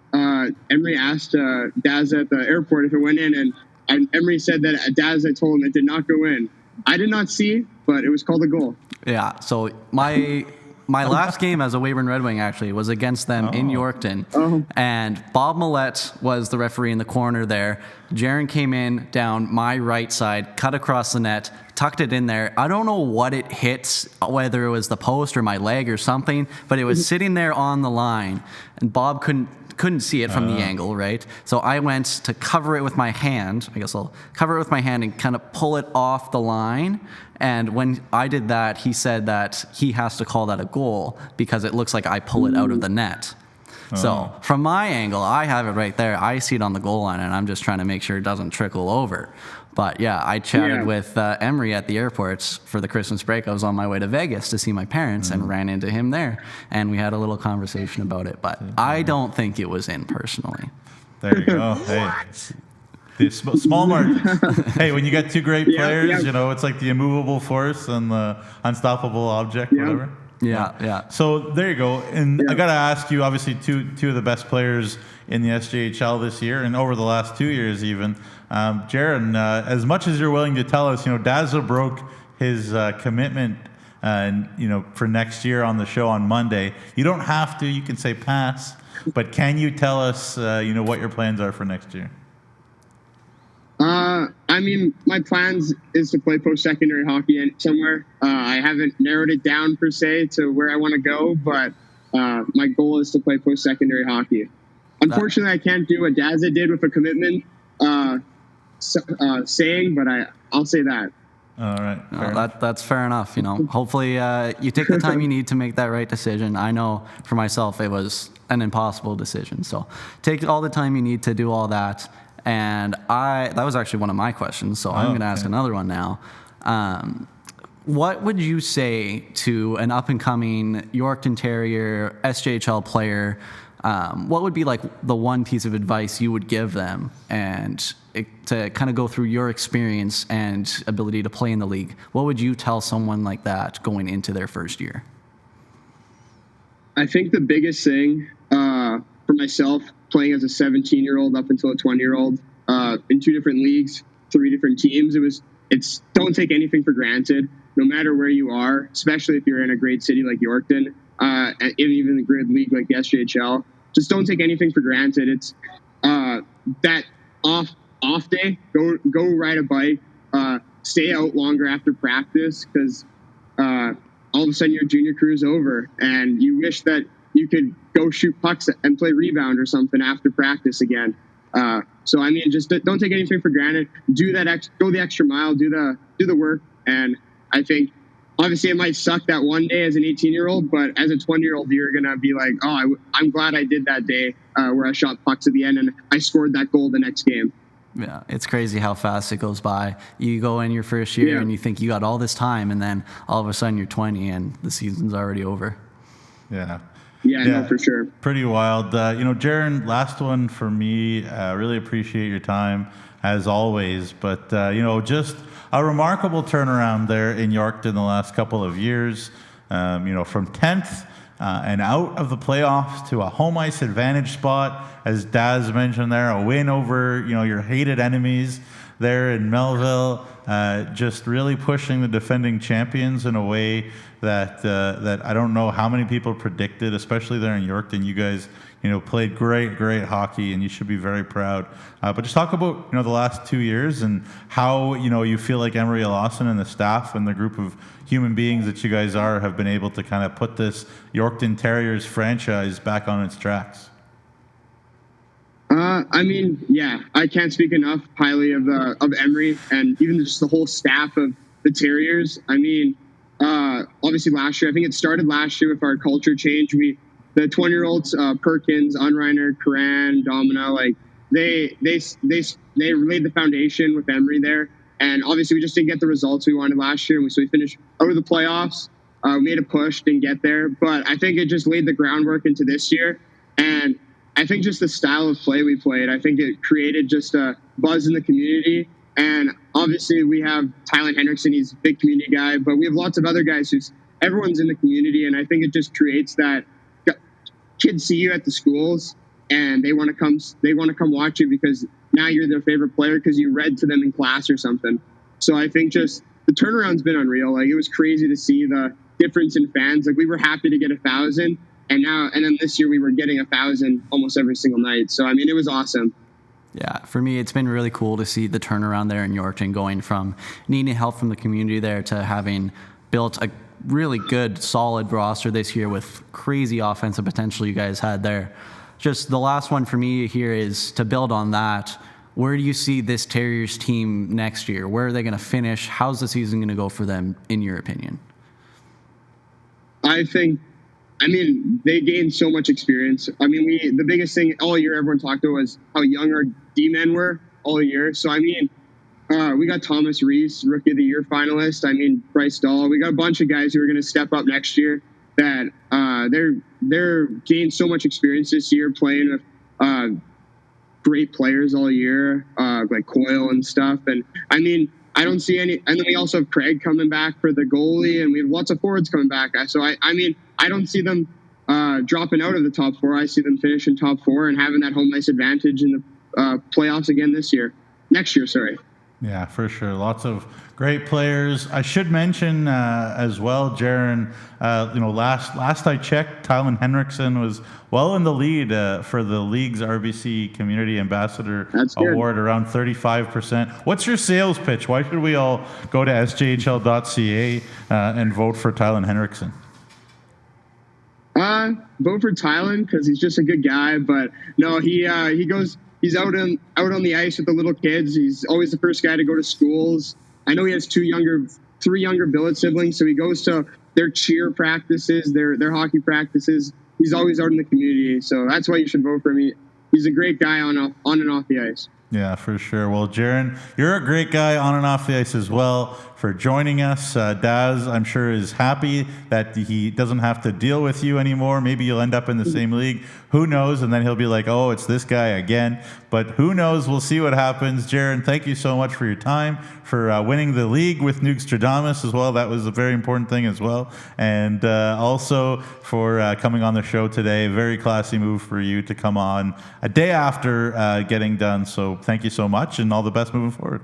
Speaker 4: Emery asked Dazza at the airport if it went in, and Emery said that Dazza told him it did not go in. I did not see, but it was called a goal.
Speaker 2: Yeah, so my last game as a Weyburn Red Wing actually was against them in Yorkton, and Bob Millette was the referee in the corner there. Jiren came in down my right side, cut across the net, tucked it in there. I don't know what it hit, whether it was the post or my leg or something, but it was sitting there on the line, and Bob couldn't see it from the angle, right? So I went to cover it with my hand. I guess I'll cover it with my hand and kind of pull it off the line. And when I did that, he said that he has to call that a goal because it looks like I pull it out of the net. So from my angle, I have it right there. I see it on the goal line, and I'm just trying to make sure it doesn't trickle over. But yeah, I chatted with Emery at the airport for the Christmas break. I was on my way to Vegas to see my parents and ran into him there. And we had a little conversation about it. But I don't think it was in personally.
Speaker 1: There you go. Hey. The small margins. Hey, when you got two great players, you know, it's like the immovable force and the unstoppable object, whatever.
Speaker 2: Yeah.
Speaker 1: So there you go. And I got to ask you, obviously, two of the best players in the SJHL this year and over the last 2 years even. Jiren, as much as you're willing to tell us, you know, Dazza broke his commitment for next year on the show on Monday. You don't have to. You can say pass. But can you tell us, what your plans are for next year?
Speaker 4: I mean, my plans is to play post-secondary hockey somewhere. I haven't narrowed it down per se to where I want to go, but my goal is to play post-secondary hockey. Unfortunately, I can't do what Dazza did with a commitment saying, but I'll say that.
Speaker 1: All right.
Speaker 2: That's fair enough. You know, hopefully you take the time you need to make that right decision. I know for myself it was an impossible decision. So take all the time you need to do all that. And that was actually one of my questions, so I'm going to ask another one now. What would you say to an up-and-coming Yorkton Terrier, SJHL player? What would be like the one piece of advice you would give them to kind of go through your experience and ability to play in the league? What would you tell someone like that going into their first year?
Speaker 4: I think the biggest thing for myself, playing as a 17-year-old up until a 20-year-old in 2 different leagues, 3 different teams, it's don't take anything for granted, no matter where you are, especially if you're in a great city like Yorkton, and even a great league like the SJHL. Just don't take anything for granted. It's that off day, go ride a bike, stay out longer after practice, because all of a sudden your junior career is over, and you wish that you could go shoot pucks and play rebound or something after practice again. So I mean, just don't take anything for granted. Do that, go the extra mile, do the work. And I think obviously it might suck that one day as an 18-year-old, but as a 20-year-old, you're gonna be like, oh, I'm glad I did that day where I shot pucks at the end and I scored that goal the next game.
Speaker 2: Yeah, it's crazy how fast it goes by. You go in your first year and you think you got all this time, and then all of a sudden you're 20 and the season's already over.
Speaker 4: Yeah, no, for sure.
Speaker 1: Pretty wild. Jiren, last one for me. Really appreciate your time as always. But, just a remarkable turnaround there in Yorkton the last couple of years. From 10th and out of the playoffs to a home ice advantage spot, as Daz mentioned there, a win over, your hated enemies there in Melville, just really pushing the defending champions in a way that I don't know how many people predicted, especially there in Yorkton. You guys, played great hockey, and you should be very proud. But just talk about, the last 2 years and how, you feel like Emery Lawson and the staff and the group of human beings that you guys have been able to kind of put this Yorkton Terriers franchise back on its tracks.
Speaker 4: I can't speak enough highly of Emery and even just the whole staff of the Terriers. Obviously last year, I think it started last year with our culture change. The 20-year-olds, Perkins, Unreiner, Karan, Domina, like they laid the foundation with Emery there. And obviously we just didn't get the results we wanted last year. So we finished over the playoffs, made a push, didn't get there. But I think it just laid the groundwork into this year. And I think just the style of play we played, I think it created just a buzz in the community. And obviously we have Tylen Hendrickson, he's a big community guy, but we have lots of other guys everyone's in the community. And I think it just creates that kids see you at the schools and they want to come watch you because now you're their favorite player because you read to them in class or something. So I think just the turnaround's been unreal. Like, it was crazy to see the difference in fans. Like, we were happy to get 1,000, and then this year we were getting 1,000 almost every single night. So I mean, it was awesome.
Speaker 2: Yeah, for me, it's been really cool to see the turnaround there in Yorkton, going from needing help from the community there to having built a really good, solid roster this year with crazy offensive potential you guys had there. Just the last one for me here is to build on that. Where do you see this Terriers team next year? Where are they going to finish? How's the season going to go for them, in your opinion?
Speaker 4: I mean, they gained so much experience. I mean, the biggest thing all year everyone talked about was how young our D-men were all year. So, I mean, we got Thomas Reese, Rookie of the Year finalist. I mean, Bryce Dahl. We got a bunch of guys who are going to step up next year that they're gained so much experience this year playing with great players all year, like Coyle and stuff. And, I mean, I don't see any. And then we also have Craig coming back for the goalie, and we have lots of forwards coming back. So, I mean, I don't see them dropping out of the top 4. I see them finishing top 4 and having that home ice advantage in the playoffs again next year. Sorry.
Speaker 1: Yeah, for sure. Lots of great players. I should mention as well, Jiren, last I checked, Tylen Henriksen was well in the lead for the league's RBC Community Ambassador Award, around 35%. What's your sales pitch? Why should we all go to SJHL.ca and vote for Tylen Henriksen?
Speaker 4: Vote for Tylen because he's just a good guy. But no, he's out on the ice with the little kids. He's always the first guy to go to schools. I know he has 3 younger billet siblings, so he goes to their cheer practices, their hockey practices. He's always out in the community, so that's why you should vote for him. He's a great guy on and off the ice.
Speaker 1: Yeah, for sure. Well, Jiren, you're a great guy on and off the ice as well, for joining us. Daz, I'm sure, is happy that he doesn't have to deal with you anymore. Maybe you'll end up in the same league. Who knows? And then he'll be like, oh, it's this guy again. But who knows? We'll see what happens. Jiren, thank you so much for your time, for winning the league with Neugebauer as well. That was a very important thing as well. And also for coming on the show today. Very classy move for you to come on a day after getting done. So thank you so much, and all the best moving forward.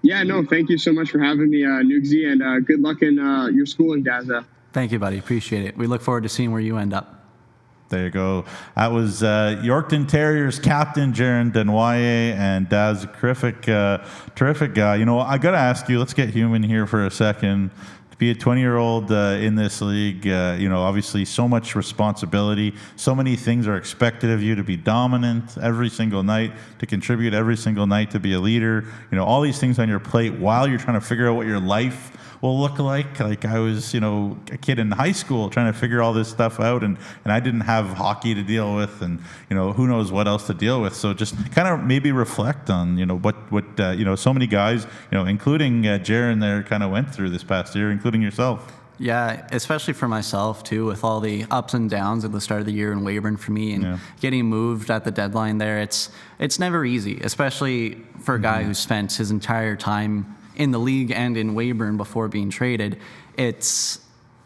Speaker 4: Yeah, no, thank you so much for having me, Nugsy, and good luck in your schooling, Dazza.
Speaker 2: Thank you, buddy. Appreciate it. We look forward to seeing where you end up.
Speaker 1: There you go. That was Yorkton Terriers captain Jiren Deno, and Daz, terrific guy. You know, I got to ask you, let's get human here for a second. To be a 20-year-old in this league, obviously so much responsibility. So many things are expected of you: to be dominant every single night, to contribute every single night, to be a leader. All these things on your plate while you're trying to figure out what your life will look like. Like, I was, a kid in high school trying to figure all this stuff out, and I didn't have hockey to deal with, and who knows what else to deal with. So just kind of maybe reflect on what so many guys, including Jiren there, kind of went through this past year, including yourself.
Speaker 2: Yeah, especially for myself too, with all the ups and downs at the start of the year in Weyburn for me, and getting moved at the deadline there. It's never easy, especially for a guy who spent his entire time in the league and in Weyburn before being traded. It's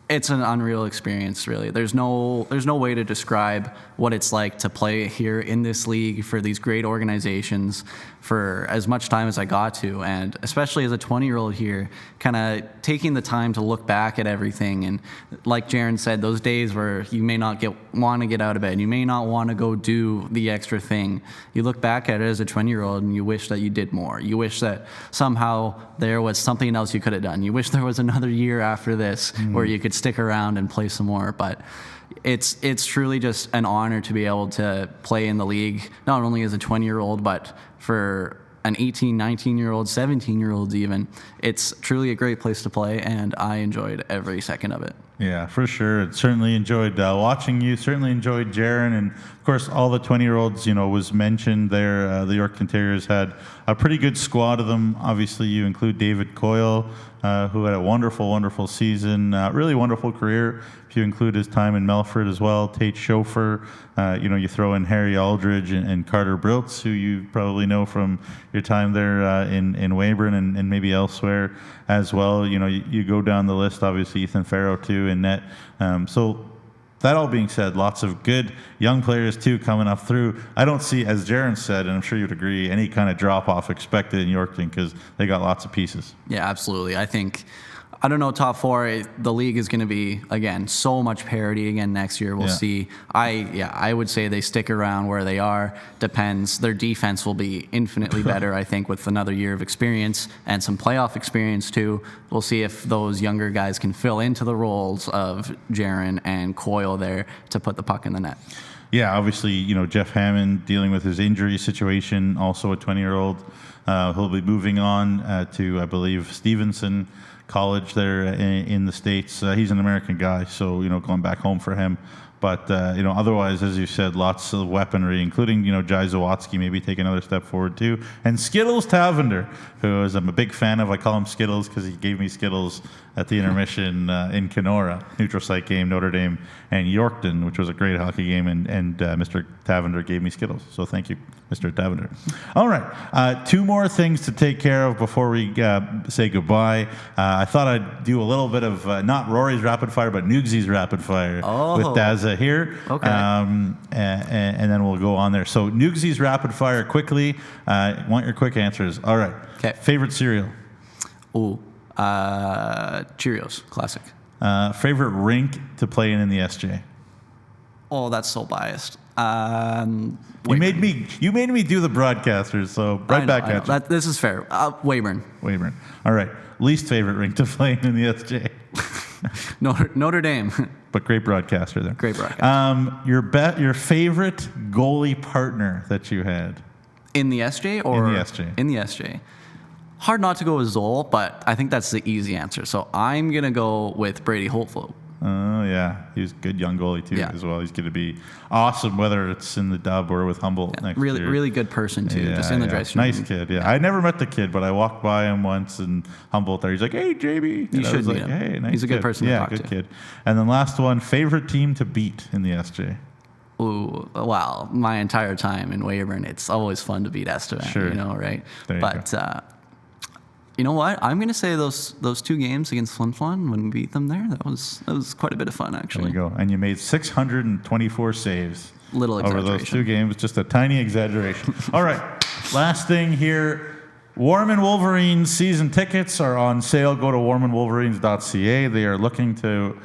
Speaker 2: an unreal experience, really. There's no way to describe what it's like to play here in this league for these great organizations for as much time as I got to, and especially as a 20-year-old here, kind of taking the time to look back at everything. And like Jiren said, those days where you may not want to get out of bed, you may not want to go do the extra thing. You look back at it as a 20-year-old and you wish that you did more. You wish that somehow there was something else you could have done. You wish there was another year after this where you could stick around and play some more. But it's truly just an honor to be able to play in the league, not only as a 20-year-old, but for an 18, 19-year-old, 17-year-old even. It's truly a great place to play, and I enjoyed every second of it.
Speaker 1: Yeah, for sure. Certainly enjoyed watching you. Certainly enjoyed Jiren, and of course all the 20-year-olds. Was mentioned there. The Yorkton Terriers had a pretty good squad of them. Obviously, you include David Coyle, who had a wonderful, wonderful season. Really wonderful career. If you include his time in Melfort as well, Tate Schofer. You throw in Harry Aldridge and Carter Briltz, who you probably know from your time there in Weyburn and maybe elsewhere as well. You go down the list. Obviously, Ethan Farrow too in net. So that all being said, lots of good young players too coming up through. I don't see, as Jiren said, and I'm sure you'd agree, any kind of drop off expected in Yorkton because they got lots of pieces.
Speaker 2: Yeah, absolutely. I don't know, top four, the league is going to be, again, so much parity again next year. We'll see. I would say they stick around where they are. Depends. Their defense will be infinitely better, I think, with another year of experience and some playoff experience, too. We'll see if those younger guys can fill into the roles of Jiren and Coyle there to put the puck in the net.
Speaker 1: Yeah, obviously, Jeff Hammond dealing with his injury situation, also a 20-year-old. He'll be moving on to, I believe, Stevenson College there in the States. He's an American guy, so going back home for him. But otherwise, as you said, lots of weaponry, including Jai Zawatsky maybe take another step forward too, and Skittles Tavender, who I'm a big fan of. I call him Skittles because he gave me Skittles at the intermission in Kenora, neutral site game, Notre Dame and Yorkton, which was a great hockey game, and Mr. Tavender gave me Skittles. So thank you, Mr. Tavender. All right, two more things to take care of before we say goodbye. I thought I'd do a little bit of not Rory's rapid fire, but Nugsy's rapid fire with Dazza here.
Speaker 2: Okay.
Speaker 1: And then we'll go on there. So Nugsy's rapid fire quickly. Want your quick answers. All right.
Speaker 2: Okay.
Speaker 1: Favorite cereal?
Speaker 2: Ooh, Cheerios, classic.
Speaker 1: Favorite rink to play in the SJ?
Speaker 2: Oh, that's so biased.
Speaker 1: You made me do the broadcasters, so right back at you.
Speaker 2: This is fair. Weyburn.
Speaker 1: Weyburn. All right. Least favorite rink to play in the SJ?
Speaker 2: Notre Dame.
Speaker 1: But great broadcaster there.
Speaker 2: Great broadcaster.
Speaker 1: Your favorite goalie partner that you had?
Speaker 2: In the SJ or?
Speaker 1: In the SJ.
Speaker 2: In the SJ. Hard not to go with Zoll, but I think that's the easy answer. So I'm going to go with Brady Holtflow.
Speaker 1: Oh, yeah. He was a good young goalie, too, as well. He's going to be awesome, whether it's in the Dub or with Humboldt next year.
Speaker 2: Really good person, too, just in the dressing
Speaker 1: room. Nice
Speaker 2: room.
Speaker 1: kid, I never met the kid, but I walked by him once in Humboldt there. He's like, hey, Jamie.
Speaker 2: You should meet him.
Speaker 1: Hey, nice
Speaker 2: He's a good person to talk to.
Speaker 1: Yeah, good kid. And then last one, favorite team to beat in the SJ?
Speaker 2: Ooh, wow. My entire time in Weyburn, it's always fun to beat Estevan,
Speaker 1: sure.
Speaker 2: Right?
Speaker 1: There you go.
Speaker 2: You know what? I'm going to say those two games against Flin Flon, when we beat them there, that was quite a bit of fun, actually.
Speaker 1: There you go. And you made 624 saves.
Speaker 2: Little exaggeration.
Speaker 1: Over those two games. Just a tiny exaggeration. All right. Last thing here. Warman Wolverines season tickets are on sale. Go to warmanwolverines.ca. They are looking to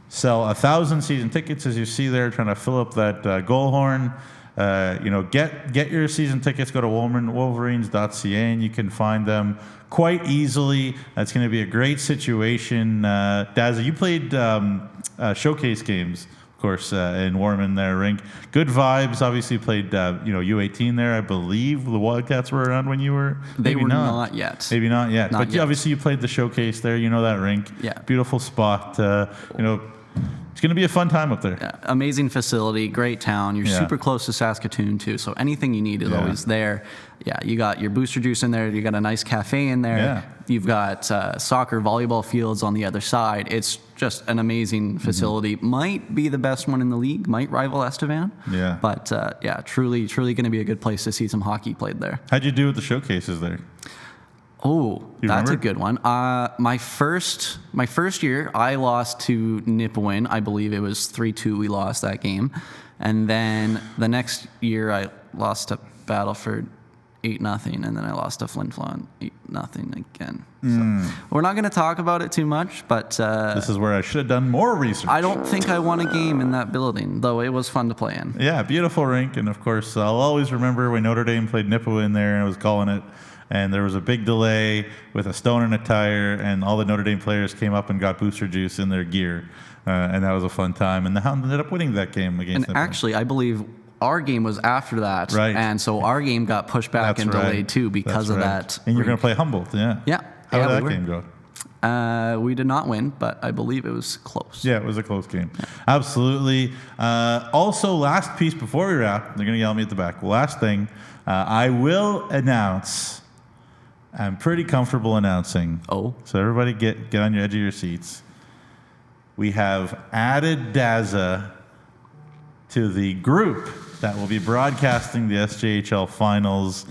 Speaker 1: sell 1,000 season tickets, as you see there, trying to fill up that goal horn. Get your season tickets. Go to warmanwolverines.ca, and you can find them quite easily. That's going to be a great situation. Dazza, you played showcase games, of course, in Warman there, rink. Good vibes. Obviously played U18 there. I believe the Wildcats were around when you were.
Speaker 2: They were not yet.
Speaker 1: Maybe not yet.
Speaker 2: Not
Speaker 1: but
Speaker 2: yet.
Speaker 1: Obviously you played the showcase there. You know that rink.
Speaker 2: Yeah.
Speaker 1: Beautiful spot. It's going to be a fun time up there.
Speaker 2: Yeah, amazing facility, great town. You're super close to Saskatoon, too, so anything you need is always there. Yeah, you got your booster juice in there. You got a nice cafe in there. Yeah. You've got soccer, volleyball fields on the other side. It's just an amazing facility. Might be the best one in the league. Might rival Estevan.
Speaker 1: Yeah.
Speaker 2: But, truly going to be a good place to see some hockey played there.
Speaker 1: How'd you do with the showcases there?
Speaker 2: Oh, that's
Speaker 1: remember?
Speaker 2: a good one. My first year, I lost to Nipawin. I believe it was 3-2. We lost that game, and then the next year I lost to Battleford 8-0, and then I lost to Flin Flon 8-0 again. So we're not going to talk about it too much, but
Speaker 1: this is where I should have done more research.
Speaker 2: I don't think I won a game in that building, though it was fun to play in.
Speaker 1: Yeah, beautiful rink, and of course I'll always remember when Notre Dame played Nipawin there, and I was calling it. And there was a big delay with a stone in a tire, and all the Notre Dame players came up and got booster juice in their gear. And that was a fun time. And the Hound ended up winning that game against them.
Speaker 2: And actually, I believe our game was after that.
Speaker 1: Right.
Speaker 2: And so our game got pushed back and delayed, too, because of that.
Speaker 1: And you're going to play Humboldt, yeah.
Speaker 2: Yeah.
Speaker 1: How did that game go?
Speaker 2: We did not win, but I believe it was close.
Speaker 1: Yeah, it was a close game. Yeah. Absolutely. Also, last piece before we wrap, they're going to yell at me at the back. Last thing, I will announce... I'm pretty comfortable announcing.
Speaker 2: Oh.
Speaker 1: So everybody get on your edge of your seats. We have added Dazza to the group that will be broadcasting the SJHL finals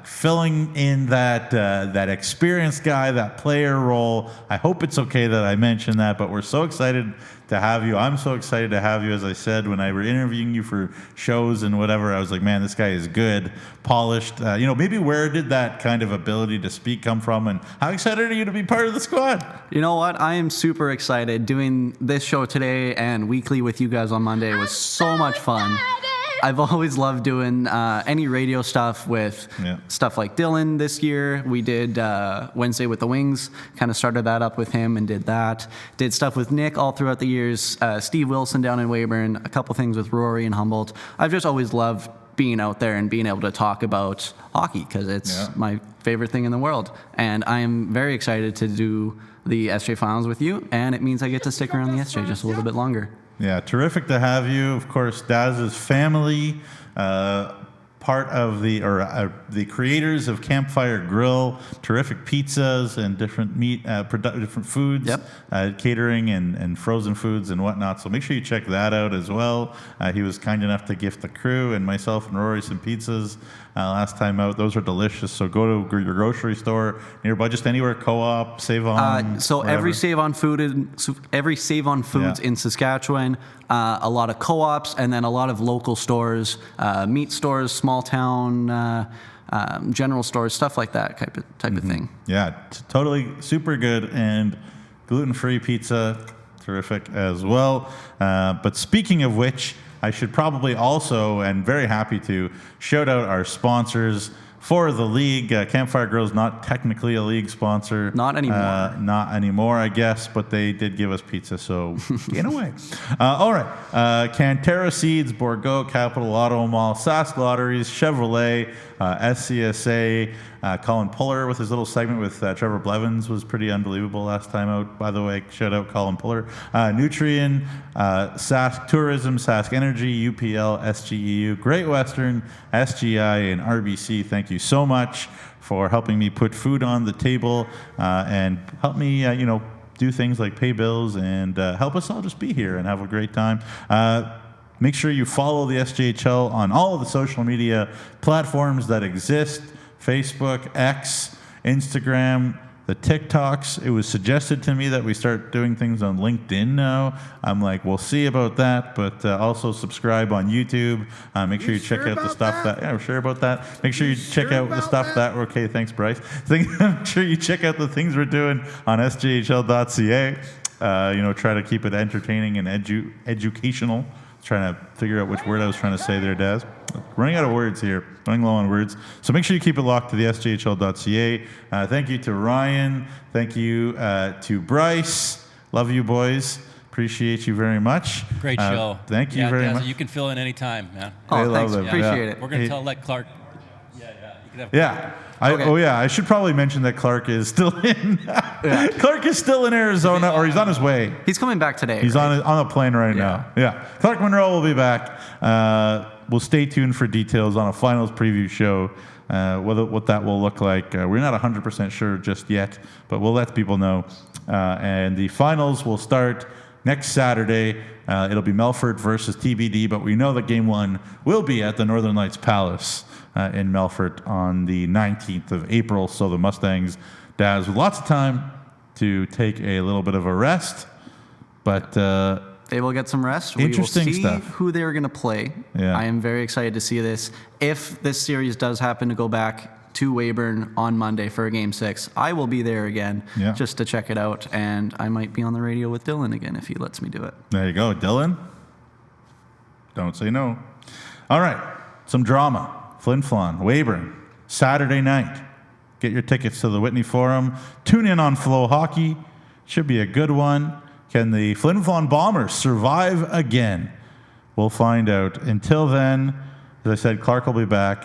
Speaker 1: filling in that experienced guy, that player role. I hope it's okay that I mentioned that, but we're so excited to have you. I'm so excited to have you. As I said, when I were interviewing you for shows and whatever, I was like, man, this guy is good, polished. Maybe where did that kind of ability to speak come from, and how excited are you to be part of the squad?
Speaker 2: You know what? I am super excited. Doing this show today and weekly with you guys on Monday was so much fun. I've always loved doing any radio stuff with stuff like Dylan this year. We did Wednesday with the Wings, kind of started that up with him and did that. Did stuff with Nick all throughout the years, Steve Wilson down in Weyburn, a couple things with Rory and Humboldt. I've just always loved being out there and being able to talk about hockey because it's my favorite thing in the world. And I am very excited to do the SJ Finals with you, and it means I get to stick around the SJ just a little bit longer.
Speaker 1: Yeah, terrific to have you. Of course, Dazza's family, part of the creators of Campfire Grill, terrific pizzas and different different foods, catering and frozen foods and whatnot. So make sure you check that out as well. He was kind enough to gift the crew and myself and Rory some pizzas last time out. Those are delicious. So go to your grocery store nearby, just anywhere, Co-op, Save On.
Speaker 2: Every Save On Foods in Saskatchewan, a lot of co-ops, and then a lot of local stores, meat stores, small town general stores, stuff like that type of thing. Yeah,
Speaker 1: totally super good, and gluten-free pizza, terrific as well. But speaking of which, I should probably also, and very happy to, shout out our sponsors for the league. Campfire Grill is not technically a league sponsor.
Speaker 2: Not anymore.
Speaker 1: Not anymore, I guess, but they did give us pizza, so in a way. All right. Cantera Seeds, Bourgault, Capital Auto Mall, Sask Lotteries, Chevrolet, SCSA, Colin Puller with his little segment with Trevor Blevins was pretty unbelievable last time out. By the way, shout out Colin Puller. Nutrien, Sask Tourism, Sask Energy, UPL, SGEU, Great Western, SGI, and RBC. Thank you so much for helping me put food on the table and help me, do things like pay bills and help us all just be here and have a great time. Make sure you follow the SJHL on all of the social media platforms that exist: Facebook, X, Instagram, the TikToks. It was suggested to me that we start doing things on LinkedIn now. I'm like, we'll see about that, but also subscribe on YouTube. Make sure you check out the stuff that, we're sure about that. Make sure you check out the stuff that, okay, thanks, Bryce. Make sure you check out the things we're doing on sjhl.ca. Try to keep it entertaining and educational. Trying to figure out which word I was trying to say there, Daz. Running out of words here. Running low on words. So make sure you keep it locked to the sjhl.ca. Thank you to Ryan. Thank you to Bryce. Love you, boys. Appreciate you very much.
Speaker 5: Great show.
Speaker 1: Thank you very much.
Speaker 5: You can fill in anytime, man.
Speaker 2: Oh, thanks. Appreciate it.
Speaker 5: We're going to let Clark.
Speaker 1: I should probably mention that Clark is still in. Clark is still in Arizona, or he's on his way.
Speaker 2: He's coming back today.
Speaker 1: He's on a plane right now. Yeah. Clark Monroe will be back. We'll stay tuned for details on a finals preview show. What that will look like. We're not 100% sure just yet, but we'll let people know. And the finals will start next Saturday. It'll be Melfort versus TBD, but we know that game one will be at the Northern Lights Palace in Melfort on the 19th of April. So the Mustangs, Daz, with lots of time to take a little bit of a rest, but
Speaker 2: they will get some rest.
Speaker 1: Interesting
Speaker 2: we will see
Speaker 1: stuff.
Speaker 2: Who they're going to play.
Speaker 1: Yeah.
Speaker 2: I am very excited to see this. If this series does happen to go back to Weyburn on Monday for a Game 6, I will be there again just to check it out, and I might be on the radio with Dylan again if he lets me do it.
Speaker 1: There you go, Dylan. Don't say no. All right, some drama. Flin Flon, Weyburn, Saturday night. Get your tickets to the Whitney Forum. Tune in on Flow Hockey. Should be a good one. Can the Flin Flon Bombers survive again? We'll find out. Until then, as I said, Clark will be back.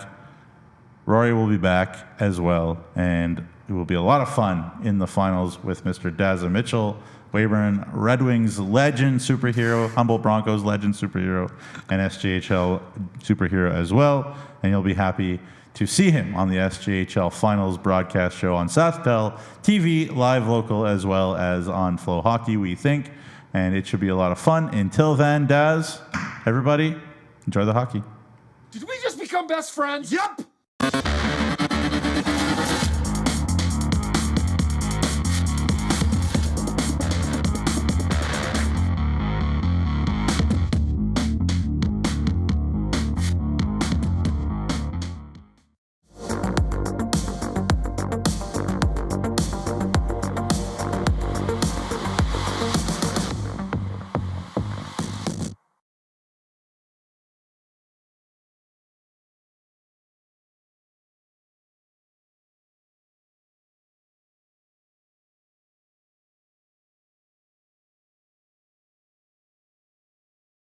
Speaker 1: Rory will be back as well. And it will be a lot of fun in the finals with Mr. Dazza Mitchell, Weyburn Red Wings legend superhero, Humboldt Broncos legend superhero, and SJHL superhero as well. And you'll be happy to see him on the SJHL Finals broadcast show on SaskTel TV, live local, as well as on Flow Hockey, we think. And it should be a lot of fun. Until then, Daz, everybody, enjoy the hockey.
Speaker 3: Did we just become best friends? Yep.